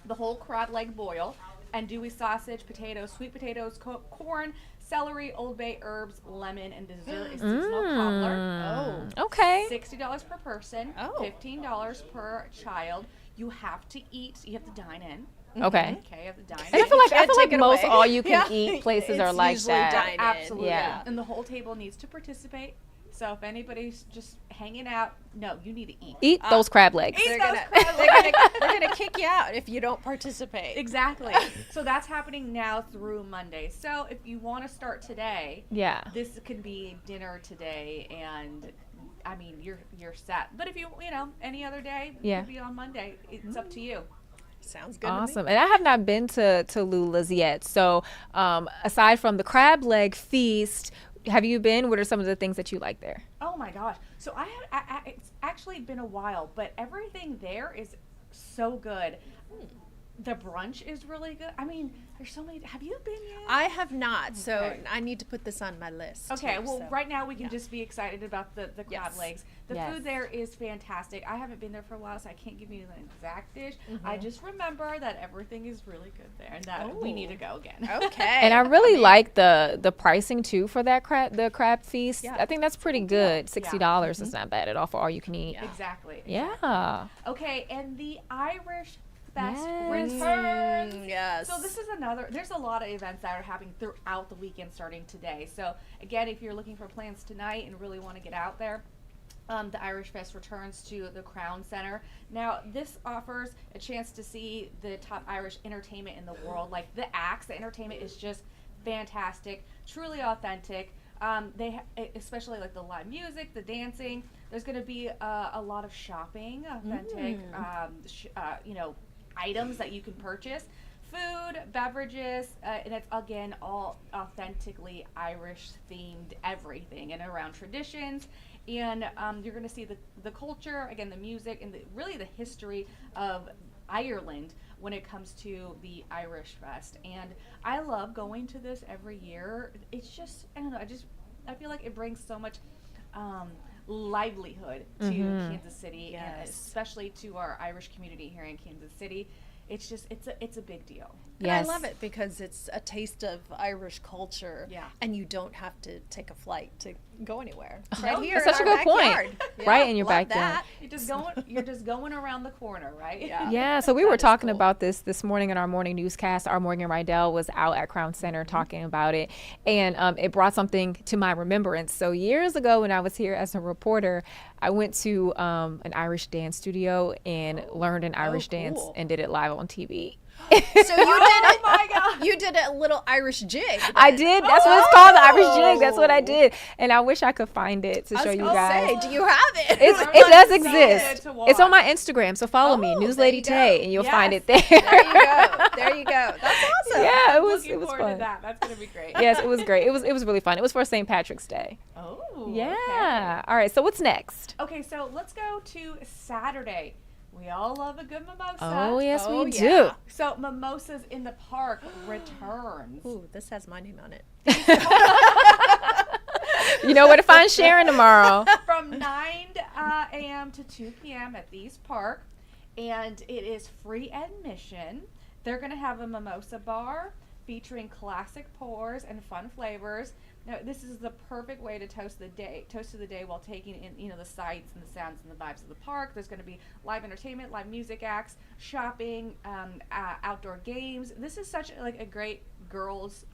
the whole crab leg boil, andouille sausage, potatoes, sweet potatoes, corn, celery, Old Bay herbs, lemon, and dessert is seasonal cobbler. Oh. Okay. $60 per person. $15 per child. You have to eat. You have to dine in. Okay. Okay, you have to dine And I feel like most all you can Yeah. eat places It's are like usually that. dine in. Absolutely. Yeah. And the whole table needs to participate. So if anybody's just hanging out, no, you need to eat. Eat those crab legs. Eat They're those gonna, crab they're legs. gonna, they're gonna kick you out if you don't participate. Exactly. So that's happening now through Monday. So if you want to start today, Yeah. this can be dinner today, and I mean you're set. But if you any other day, it Yeah. could be on Monday. It's up to you. Sounds good. Awesome. And I have not been to Lula's yet. So aside from the crab leg feast, have you been? What are some of the things that you like there? Oh my gosh. So it's actually been a while, but everything there is so good. The brunch is really good. I mean, there's so many. Have you been yet? I have not, so Okay. I need to put this on my list. Okay, too, well, so. right now we can just be excited about the crab Yes. legs. The Yes. food there is fantastic. I haven't been there for a while, so I can't give you an exact dish. I Mhm. just remember that everything is really good there, and that we need to go again. Okay. And I really like the pricing too for that crab feast. Yeah. I think that's pretty good. $60 is not bad at all for all you can eat. Exactly. Yeah. Okay, and the Irish Fest Yes. returns. Yes. So this is there's a lot of events that are happening throughout the weekend starting today. So again, if you're looking for plans tonight and really want to get out there, the Irish Fest returns to the Crown Center. Now, this offers a chance to see the top Irish entertainment in the world. Like the acts, the entertainment is just fantastic, truly authentic. Especially like the live music, the dancing. There's going to be a lot of shopping, authentic, items that you can purchase. Food, beverages, and it's again all authentically Irish themed everything and around traditions. And you're going to see the culture, again, the music, and really the history of Ireland when it comes to the Irish Fest. And I love going to this every year. It's just, I don't know, I feel like it brings so much livelihood to Kansas City, and especially to our Irish community here in Kansas City. It's just, it's a big deal. And I love it because it's a taste of Irish culture. Yeah. And you don't have to take a flight to go anywhere. It's No, right here that's in such a our good point. backyard. Right in your love backyard. that. You're just going around the corner, right? Yeah, so we were talking about this morning in our morning newscast. Our Morgan Rydell was out at Crown Center talking about it, and it brought something to my remembrance. So years ago when I was here as a reporter, I went to an Irish dance studio and learned an Irish dance and did it live on TV. So you did it. Oh my God. You did a little Irish jig. I did. That's what it's called, the Irish jig. That's what I did. And I wish I could find it to show you guys. Say, do you have it? It does exist. It's on my Instagram, so follow me, News Lady Tay, and you'll find it there. There you go. There you go. That's awesome. Yeah, it was Looking forward fun. to that. That's gonna be great. Yes, it was great. It was really fun. It was for St. Patrick's Day. Oh. Yeah. Okay. All right. So what's next? Okay, so let's go to Saturday. We all love a good mimosa. Oh, yes, we do. So Mimosas in the Park returns. Ooh, this has my name on it. You know where to find Sharon tomorrow. From 9 a.m. to 2 p.m. at These Park, and it is free admission. They're going to have a mimosa bar featuring classic pours and fun flavors. Now, this is the perfect way to toast to the day while taking in, the sights and the sounds and the vibes of the park. There's going to be live entertainment, live music acts, shopping, outdoor games. This is such a great girls,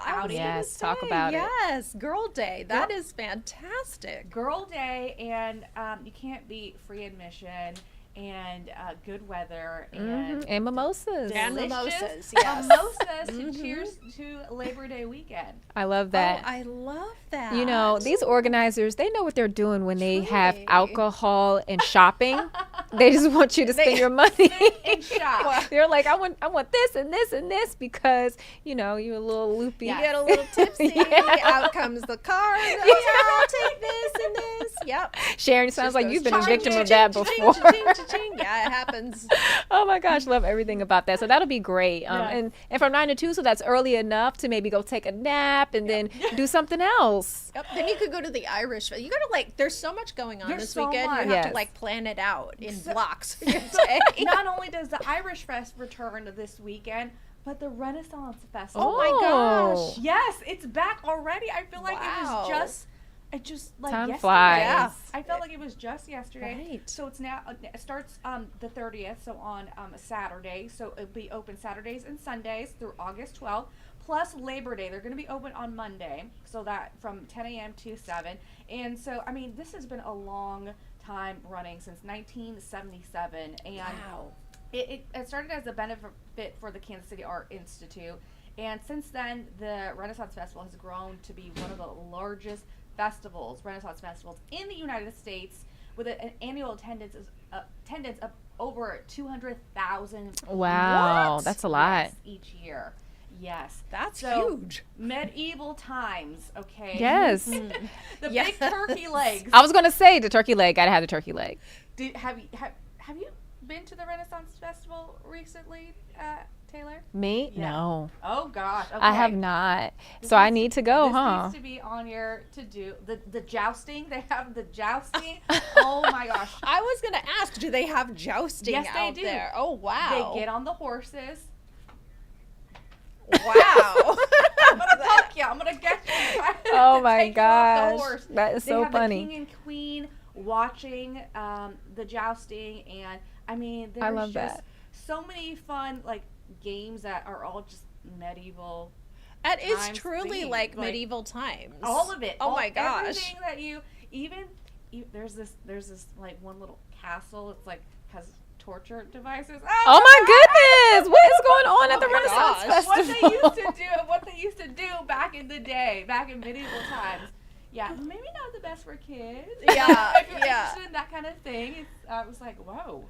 outing. Yes, talk about it. Yes, Girl Day. That is fantastic. Girl Day, and you can't beat free admission and good weather and mimosas. And delicious mimosas, yes. mimosas to cheers to Labor Day weekend. I love that. Oh, I love that. These organizers, they know what they're doing when they have alcohol and shopping. They just want you to spend your money. And shop. They're like, I want this and this and this because, you're a little loopy. You get a little tipsy. Out comes the card. I'll take this and this. Yep. Sharon, sounds like you've been a victim of cha-ching, that before. cha-ching. Yeah, it happens. Oh my gosh, love everything about that. So that'll be great. And from 9 to 2, so that's early enough to maybe go take a nap and then do something else. Yep. Then you could go to the Irish. You gotta there's so much going on this weekend. much. You have to plan it out in blocks. Not only does the Irish Fest return this weekend, but the Renaissance Festival. Oh my gosh. Yes, it's back already. I feel like it just time yesterday. flies. Yeah. I felt like it was just yesterday. Right. So it's now it starts the 30th, so on a Saturday. So it'll be open Saturdays and Sundays through August 12th. Plus Labor Day, they're going to be open on Monday, so that from 10 a.m. to 7. And so, this has been a long time running since 1977, and it started as a benefit for the Kansas City Art Institute, and since then the Renaissance Festival has grown to be one of the largest Renaissance festivals in the United States, with an annual attendance of over 200,000. Wow, that's a lot. Each year. Yes, that's huge. Medieval times, okay. Yes. The big turkey legs. I was gonna say the turkey leg. Gotta have the turkey leg. Have you been to the Renaissance Festival recently, Taylor? Me? Yeah. No. Oh gosh. Okay. I have not. So I need to go, This needs to be on your to-do. The jousting. They have the jousting. Oh my gosh. I was gonna ask, do they have jousting Yes, out they do. there? Oh wow. They get on the horses. Wow. I'm gonna poke you. I'm gonna get you. Oh my gosh. gosh. That is They so have funny. The king and queen watching the jousting, and there's I love just that. so many fun games that are all just medieval. That is times truly themed. like medieval times. All of it. Oh my gosh. Everything that you there's this one little castle. It's has torture devices. Oh my goodness! What is going on at the Renaissance Festival? Festival? What they used to do back in the day, back in medieval times. Yeah, maybe not the best for kids. Yeah, if you're interested in that kind of thing, I was like, whoa,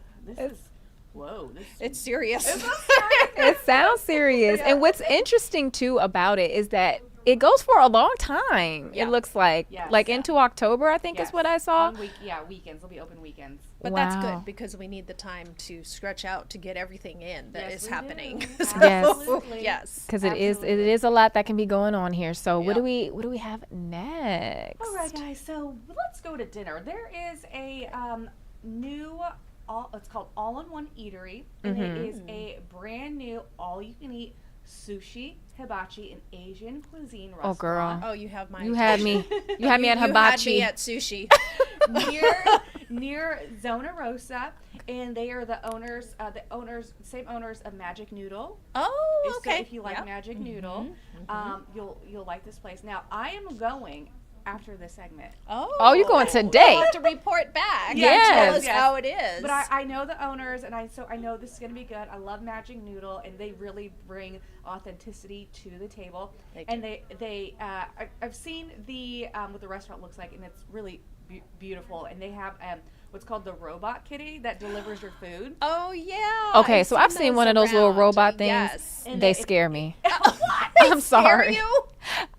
it's serious. It's not serious. It sounds serious. And what's interesting too about it is that it goes for a long time. Yeah. It looks like into October, I think is what I saw. Weekends. They'll be open weekends. But that's good because we need the time to stretch out to get everything in that is happening. Absolutely. Yes. Because it is a lot that can be going on here. So what do we have next? All right, guys. So let's go to dinner. There is a new. It's called All-in-One Eatery, and it is a brand new all-you-can-eat sushi, hibachi, and Asian cuisine restaurant. Oh, girl. Oh, you have my. You had me. You had me at You hibachi. had me at sushi. near Zona Rosa, and they are the same owners of Magic Noodle. Oh, okay. So if you like Magic Noodle, you'll like this place. Now I am going after this segment. Oh, you're going today. You'll have to report back. Yes. And tell us how it is. But I know the owners, and I know this is going to be good. I love Magic Noodle, and they really bring authenticity to the table. I've seen what the restaurant looks like, and it's really beautiful. And they have what's called the robot kitty that delivers your food. Oh yeah. Okay, so I've seen one of those little robot things. Yes. They scare me. They I'm sorry. Scare you?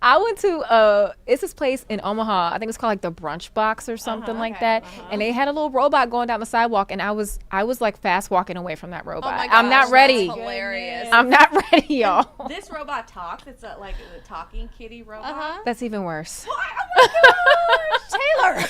I went to it's this place in Omaha. I think it's called like the Brunch Box or something like that. And they had a little robot going down the sidewalk, and I was like fast walking away from that robot. Oh my I'm not gosh, ready. That's hilarious. I'm not ready, y'all. This robot talks. It's like a talking kitty robot. That's even worse. Taylor.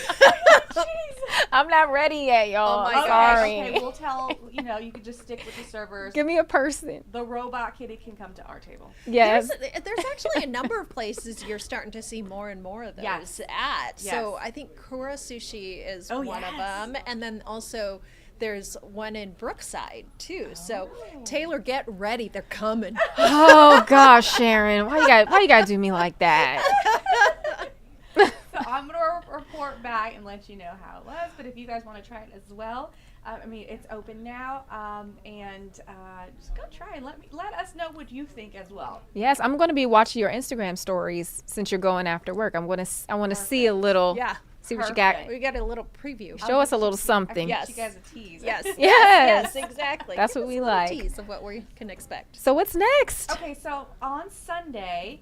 I'm not ready yet, y'all. Oh my Sorry. Okay, we'll tell, you could just stick with the servers. Give me a person. The robot kitty can come to our table. Yes. There's actually a number of places you're starting to see more and more of those at. So I think Kura Sushi is one of them. And then also there's one in Brookside too. So Taylor, get ready. They're coming. Oh gosh, Sharon. Why you gotta do me like that? So I'm gonna report back and let you know how it was. But if you guys want to try it as well, it's open now, and just go try and let us know what you think as well. Yes, I'm going to be watching your Instagram stories since you're going after work. I want to see a little. Yeah. See what you got. We got a little preview. Show us a little something. Yes. You guys a tease. Yes. Yes. Exactly. That's Give what us we a little like. Tease of what we can expect. So what's next? Okay, so on Sunday,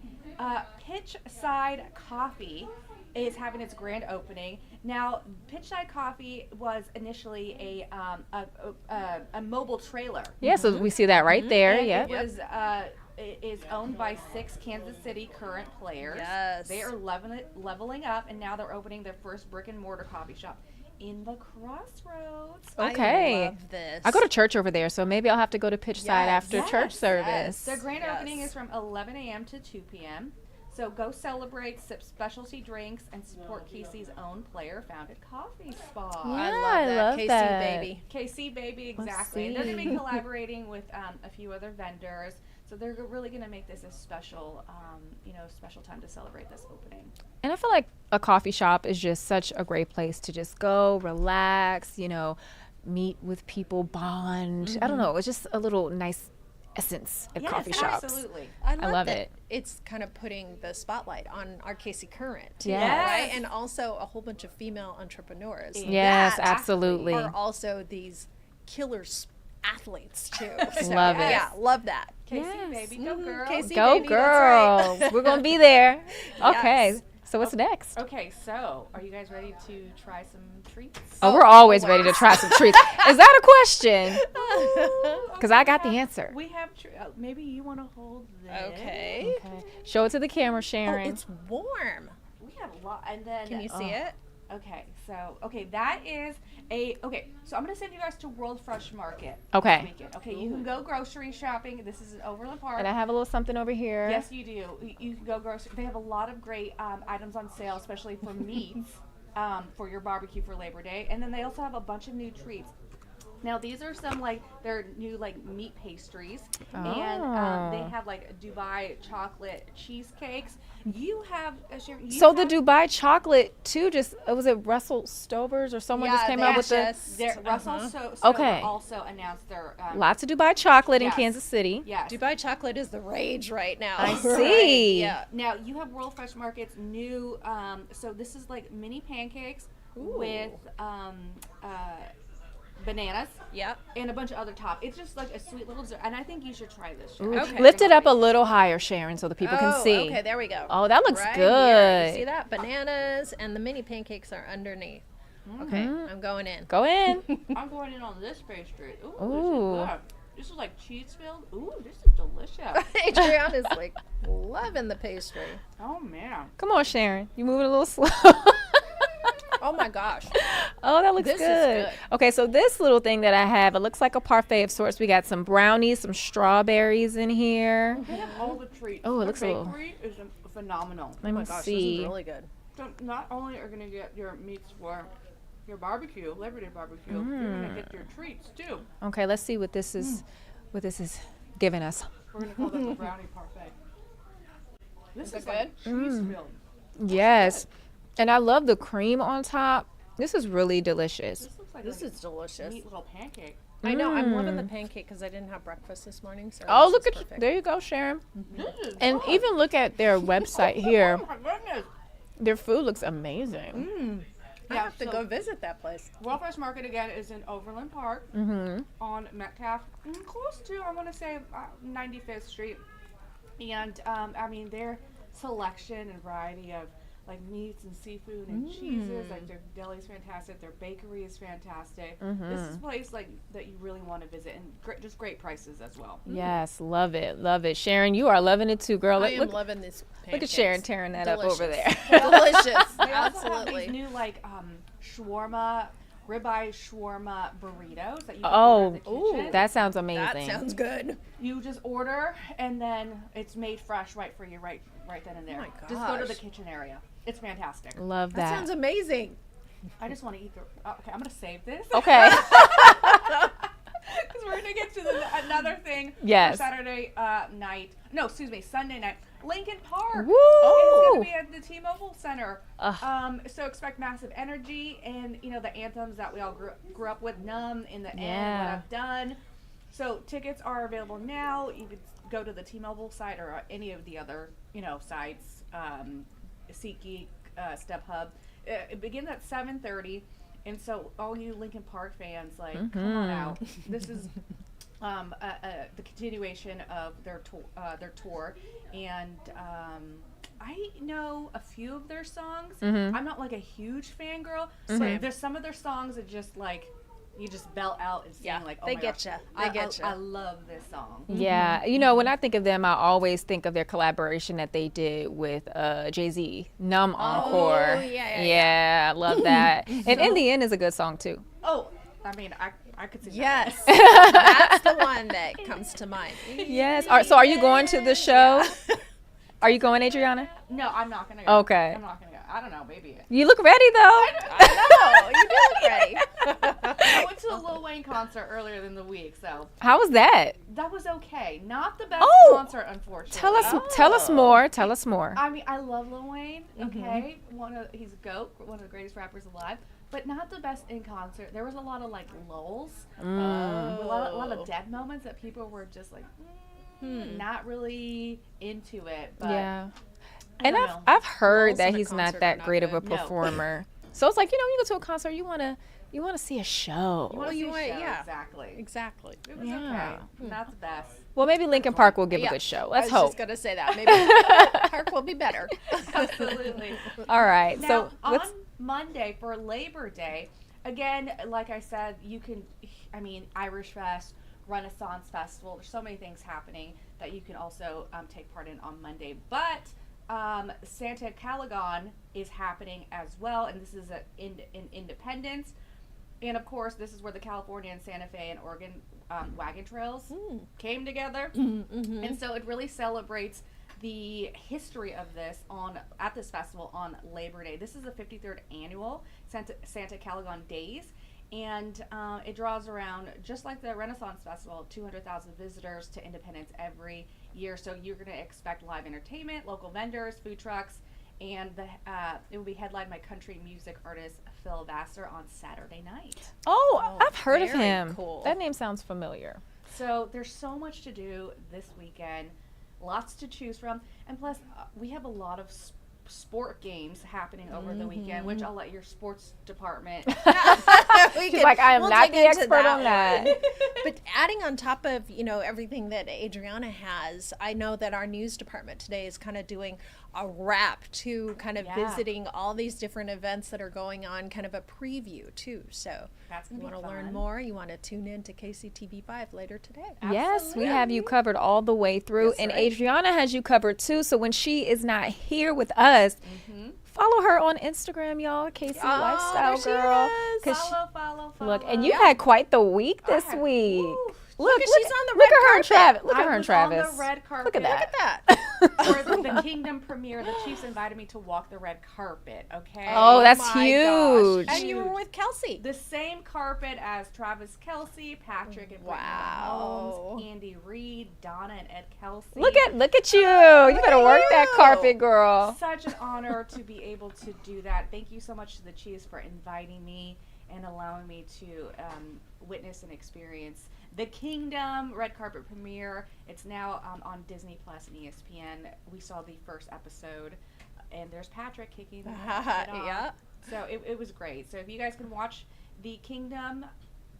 Pitchside Coffee is having its grand opening. Now, Pitchside Coffee was initially a mobile trailer. Yeah, so we see that right there. And Yeah. it is owned by 6 Kansas City current players. Yes. They are leveling up, and now they're opening their first brick and mortar coffee shop in the Crossroads. Okay. I love this. I go to church over there, so maybe I'll have to go to Pitchside after church service. Their grand opening is from 11 a.m. to 2 p.m. So go celebrate, sip specialty drinks, and support KC's own player-founded coffee spot. Yeah, I love that. KC that. baby. KC baby, exactly. And they're going to be collaborating with a few other vendors. So they're really going to make this a special, special time to celebrate this opening. And I feel like a coffee shop is just such a great place to just go, relax, meet with people, bond. I don't know. It's just a little nice essence at coffee shops. Absolutely. I love that it. It's kind of putting the spotlight on our Casey Current. Yes. Right? And also a whole bunch of female entrepreneurs. Yes, that absolutely. Are also these killer athletes too. Love it. Yeah, love that. KC baby, go girl. KC Go baby, girl. that's right. We're going to be there. Okay. Yes. So what's next? Okay, so are you guys ready to try some treats? Oh, we're always ready to try some treats. Is that a question? Because I got the answer. We have, maybe you want to hold this. Okay. Show it to the camera, Oh, Sharon. it's warm. We have a lot, and then. Can you see it? Okay, so that is so I'm gonna send you guys to World Fresh Market. Okay. This weekend. Okay, you can go grocery shopping. This is in Overland Park. And I have a little something over here. Yes, you do. You can go grocery. They have a lot of great items on sale, especially for meats, for your barbecue for Labor Day. And then they also have a bunch of new treats. Now these are some their new meat pastries, and they have Dubai chocolate cheesecakes. You have the Dubai chocolate too. Was it Russell Stovers or someone just came out with Russell Okay. also announced their lots of Dubai chocolate in Kansas City. Yes. Dubai chocolate is the rage right now. I see. Yeah. Now you have World Fresh Market's new. So this is mini pancakes with bananas, and a bunch of other top. It's just a sweet little dessert, and I think you should try this. Okay. Lift it up a little higher, Sharon, so the people can see. Okay, there we go. Oh, that looks right good. Here. You see that? Bananas and the mini pancakes are underneath. Okay, I'm going in. Go in. I'm going in on this pastry. Ooh, Ooh. this is cheese filled. Ooh, this is delicious. Adrienne is loving the pastry. Oh man. Come on, Sharon. You moving a little slow. Oh my gosh. Oh, that looks This is good. good. Okay, so this little thing that I have, it looks like a parfait of sorts. We got some brownies, some strawberries in here. They have all the treats. Oh, it Their looks a little. bakery is phenomenal. Let me This see. is really good. So not only are you going to get your meats for your barbecue, Labor Day barbecue, you're going to get your treats too. Okay, let's see what this is. What this is giving us. We're going to call this a brownie parfait. This is good? Cheese filled. Yes. And I love the cream on top. This is really delicious. This looks like This is delicious. neat little pancake. I know. I'm loving the pancake because I didn't have breakfast this morning. So Oh, this look is at perfect. there you go, Sharon. This is And good. even look at their website here. Oh my goodness. Their food looks amazing. I have to go visit that place. World Fresh Market again is in Overland Park on Metcalf, close to, I want to say, 95th Street. And their selection and variety of like meats and seafood and cheeses. Like their deli is fantastic. Their bakery is fantastic. This is a place like that you really want to visit, and just great prices as well. Yes, love it, love it. Sharon, you are loving it too, girl. I am loving this. Look at Sharon tearing that up over there. Delicious. They also have Absolutely. these new like shawarma, ribeye shawarma burritos that you can order Oh, in the kitchen. that sounds amazing. That sounds good. You just order, and then it's made fresh right for you, right then and there. my Just go to the gosh. kitchen area. It's fantastic. Love That that. sounds amazing. I just want to eat the. Okay, I'm gonna save this. Okay. Because we're gonna get to another thing. Yes. For Saturday night. No, excuse me, Sunday night. Lincoln Park. Woo! It's gonna be at the T-Mobile Center. Ugh. So expect massive energy and the anthems that we all grew up with. Numb, In the End, Yeah. What I've Done. So tickets are available now. You could go to the T-Mobile site or any of the other sites. SeatGeek, StubHub. It begins at 7:30, and so all you Lincoln Park fans, come on out. This is the continuation of their tour, and I know a few of their songs. I'm not like a huge fangirl, so there's some of their songs that just you just belt out and sing oh they my get gosh, ya. I They get ya. I love this song. Yeah, when I think of them, I always think of their collaboration that they did with Jay-Z, Numb Encore. yeah. I love that. And In the End is a good song too. Oh, I mean, I could sing Yes. that. That's the one that comes to mind. Yes. So are you going to the show? Are you going, Adriana? No, I'm not gonna go. Okay. I'm not gonna go. I don't know, maybe. You look ready though. I know. You do look ready. I went to a Lil Wayne concert earlier in the week, so How was that? that was okay. Not the best concert, unfortunately. Tell us more. Tell us more. I mean, I love Lil Wayne. Okay, he's a goat, one of the greatest rappers alive, but not the best in concert. There was a lot of lulls, a lot of dead moments that people were just not really into it. But Yeah. I And don't know. I've heard Lulls that in a he's not concert are that not great of a good. No. performer. So it's like, when you go to a concert, you wanna see a show. You want to see a show, yeah. Exactly. Exactly. It was Yeah. okay. Not the best. Well, maybe Lincoln Park will give a Yeah. good show. I Let's was hope. just gonna say that. Maybe Park will be better. Absolutely. All right. Now, So on what's Monday for Labor Day, again, like I said, Irish Fest, Renaissance Festival. There's so many things happening that you can also take part in on Monday. But Santa Calagon is happening as well, and this is in Independence. And of course, this is where the California and Santa Fe and Oregon wagon trails came together. And so it really celebrates the history of this at this festival on Labor Day. This is the 53rd annual Santa Calagon Days. And it draws around, just like the Renaissance Festival, 200,000 visitors to Independence every year. So you're going to expect live entertainment, local vendors, food trucks, and it will be headlined by country music artist Phil Vassar on Saturday night. Oh, I've heard of very him. cool. That name sounds familiar. So there's so much to do this weekend, lots to choose from, and plus we have a lot of sport games happening over the weekend, which I'll let your sports department. She's like, I am not the dig into expert on that. one. But adding on top of everything that Adriana has, I know that our news department today is kind of doing a wrap to kind of visiting all these different events that are going on, kind of a preview too. So That's you gonna want be to learn fun. more, you want to tune in to KCTV5 later today. Yes, we have you covered all the way through. That's and right. Adriana has you covered too. So when she is not here with us, follow her on Instagram, y'all. KC Lifestyle there she Girl. is. 'Cause Follow. look, and you had quite the week this week. Look, she's on the look red at her and carpet. Travis. Look at I her and was Travis. on the red carpet. Look at that. that. For the Kingdom premiere, the Chiefs invited me to walk the red carpet. Okay. Oh, that's my huge. gosh. And you were with Kelsey. The same carpet as Travis Kelsey, Patrick and Brittany Wow. Mahomes, Andy Reid, Donna and Ed Kelsey. Look at you. You better work that carpet, girl. Such an honor to be able to do that. Thank you so much to the Chiefs for inviting me and allowing me to witness and experience the Kingdom red carpet premiere. It's now on Disney Plus and ESPN. We saw the first episode, and there's Patrick kicking the head off. Yeah. So it was great. So if you guys can watch the Kingdom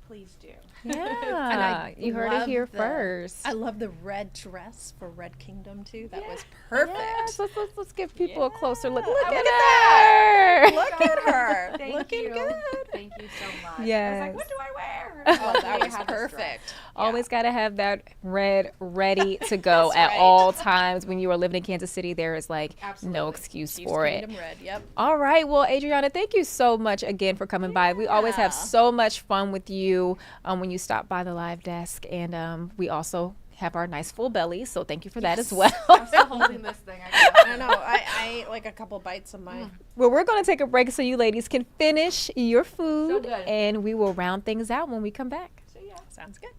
please do. Yeah, you heard it here first. I love the red dress for Red Kingdom too. That was perfect. Yes, let's give people a closer look. Look Look at at her. Look at her. Thank Looking you. good. Thank you so much. Yes. I was like, what do I wear? Oh, that We was had this dress. perfect. Always got to have that red ready to go That's at right. all times. When you are living in Kansas City, there is like no Absolutely. excuse Chiefs for it. Kingdom red. Yep. All right. Well, Adriana, thank you so much again for coming by. We always have so much fun with you when you stop by the live desk. And we also have our nice full bellies. So thank you for that as well. I'm still holding this thing. I know. I ate like a couple bites of mine. Well, we're going to take a break so you ladies can finish your food. good. And we will round things out when we come back. Sounds good.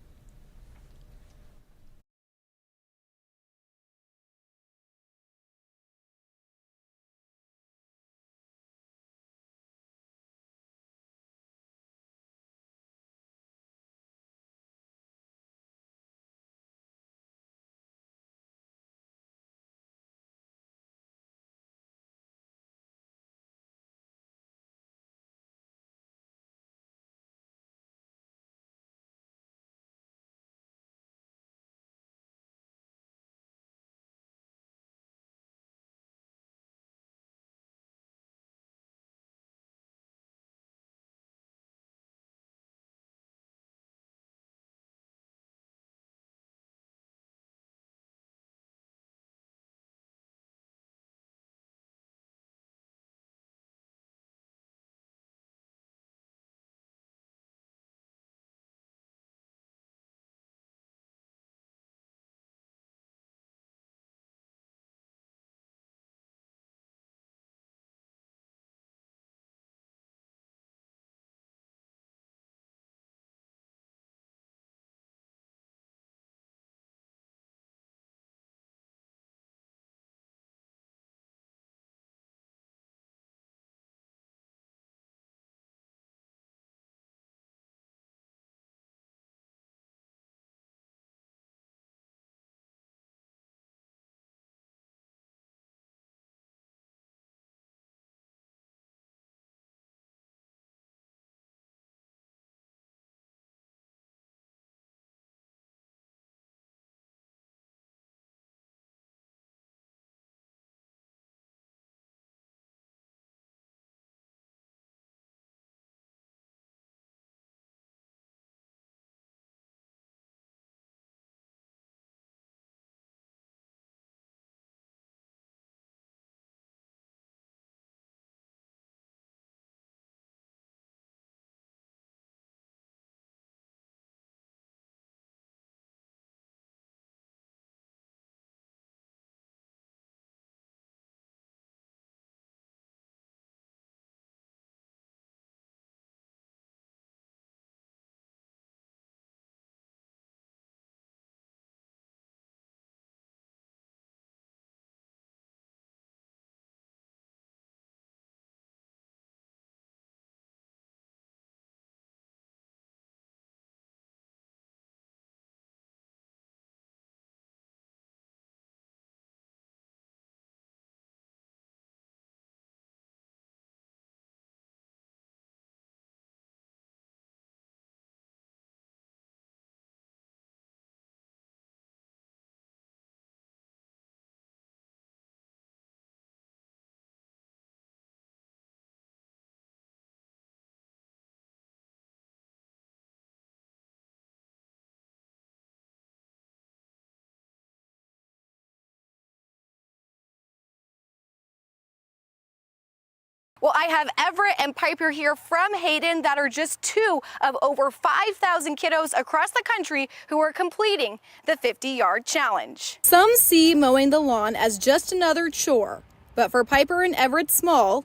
Well, I have Everett and Piper here from Hayden that are just two of over 5,000 kiddos across the country who are completing the 50-yard challenge. Some see mowing the lawn as just another chore, but for Piper and Everett Small,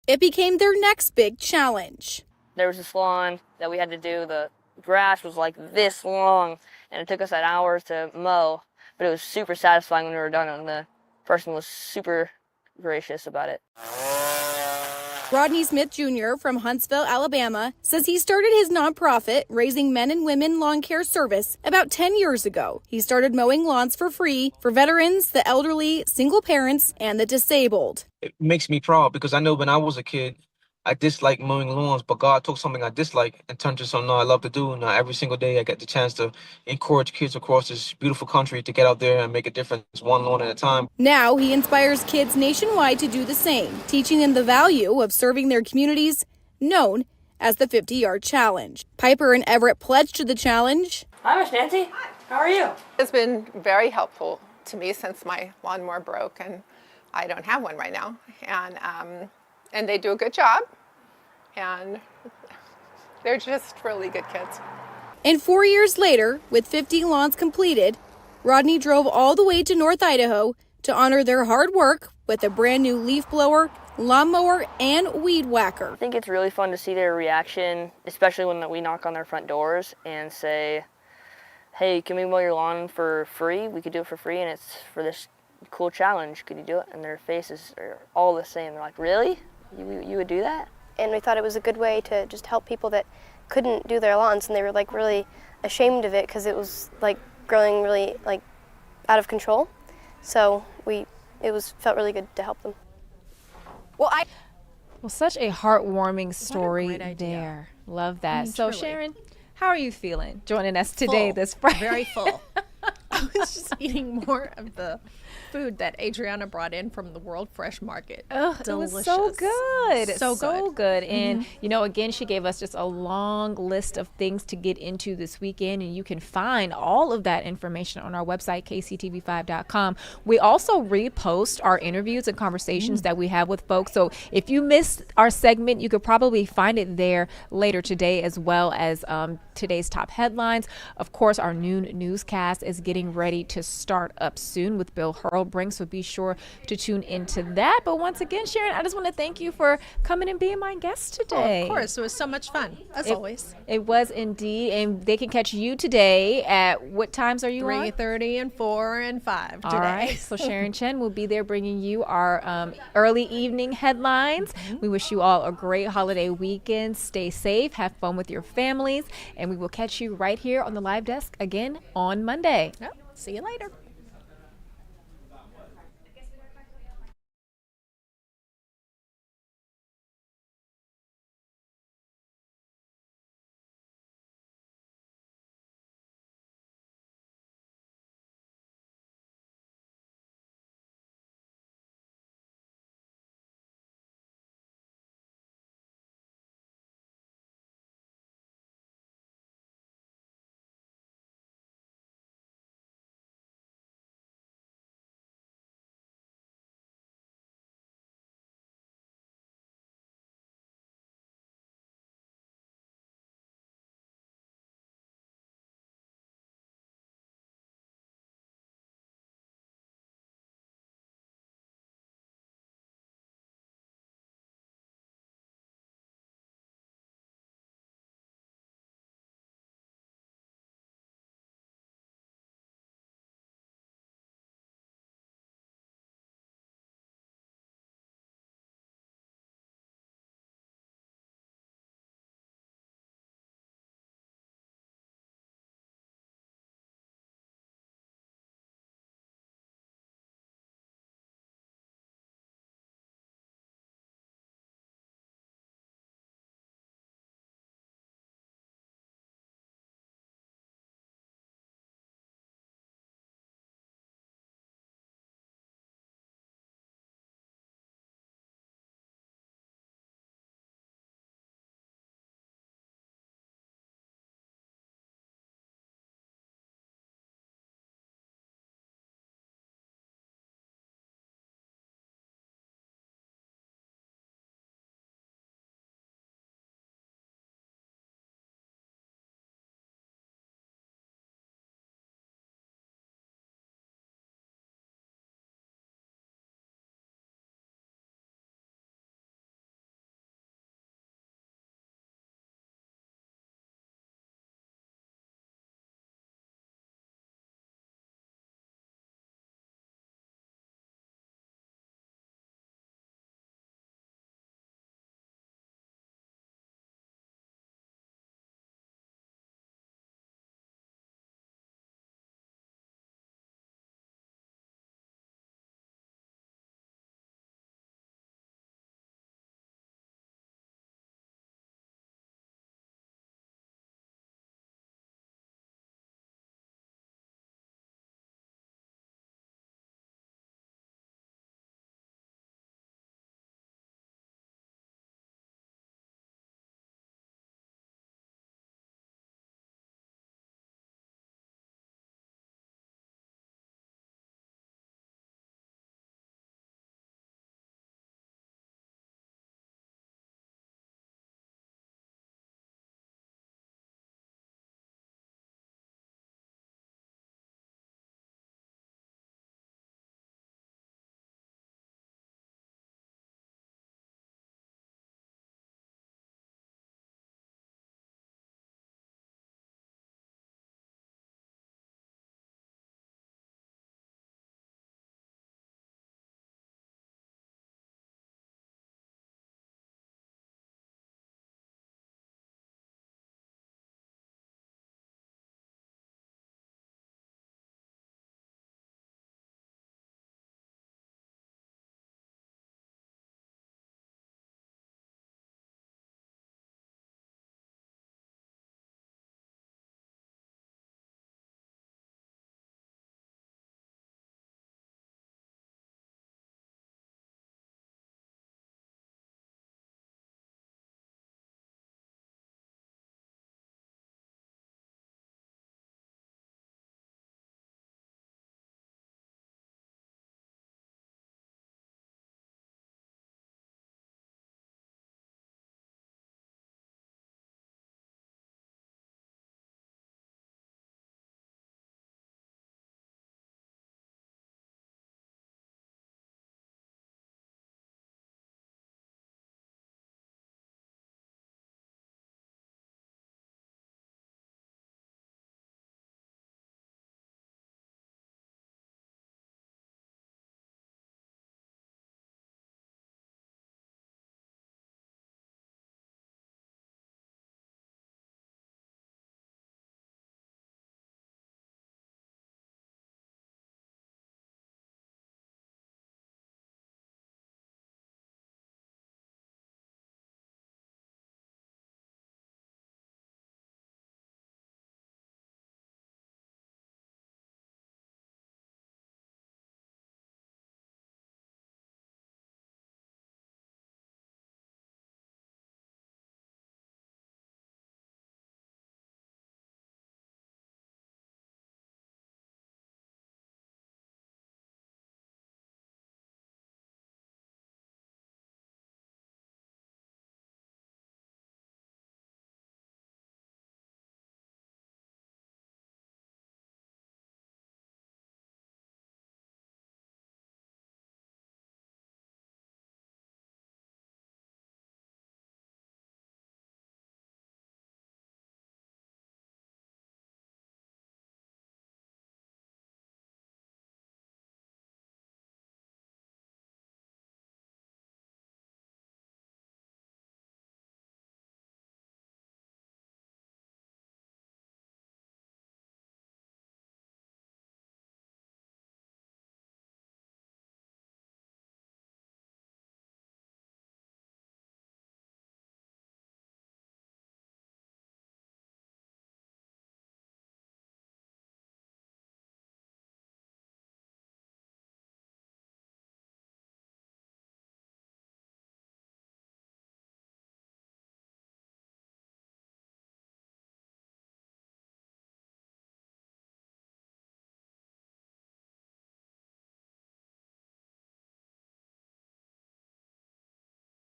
it became their next big challenge. There was this lawn that we had to do. The grass was like this long, and it took us an hour to mow, but it was super satisfying when we were done, and the person was super gracious about it. Rodney Smith Jr. from Huntsville, Alabama, says he started his nonprofit, Raising Men and Women Lawn Care Service, about 10 years ago. He started mowing lawns for free for veterans, the elderly, single parents, and the disabled. It makes me proud because I know when I was a kid, I dislike mowing lawns, but God took something I dislike and turned it to something I love to do. Now every single day I get the chance to encourage kids across this beautiful country to get out there and make a difference one lawn at a time. Now he inspires kids nationwide to do the same, teaching them the value of serving their communities, known as the 50-yard challenge. Piper and Everett pledged to the challenge. Hi, Miss Nancy. How are you? It's been very helpful to me since my lawnmower broke and I don't have one right now. And they do a good job. And they're just really good kids. And 4 years later, with 50 lawns completed, Rodney drove all the way to North Idaho to honor their hard work with a brand new leaf blower, lawnmower, and weed whacker. I think it's really fun to see their reaction, especially when we knock on their front doors and say, hey, can we mow your lawn for free? We could do it for free, and it's for this cool challenge. Could you do it? And their faces are all the same. They're like, really? You would do that? And we thought it was a good way to just help people that couldn't do their lawns, and they were like really ashamed of it because it was like growing really like out of control. So felt really good to help them. Well, such a heartwarming story there. Love that. So truly. Sharon, how are you feeling joining us today this Friday? Very full. I was just eating more of the food that Adriana brought in from the World Fresh Market. Oh, it was so good. So good. And, again, she gave us just a long list of things to get into this weekend, and you can find all of that information on our website, KCTV5.com. We also repost our interviews and conversations that we have with folks. So if you missed our segment, you could probably find it there later today, as well as today's top headlines. Of course, our noon newscast is getting ready to start up soon with Bill Hurrelbrink, so be sure to tune into that. But once again, Sharon, I just want to thank you for coming and being my guest today. Oh, of course. It was so much fun, as always. It was indeed. And they can catch you today at what times are you on? 3:30 and 4 and 5 today. All right. So Sharon Chen will be there bringing you our early evening headlines. We wish you all a great holiday weekend. Stay safe. Have fun with your families. And we will catch you right here on the live desk again on Monday. Yep. See you later.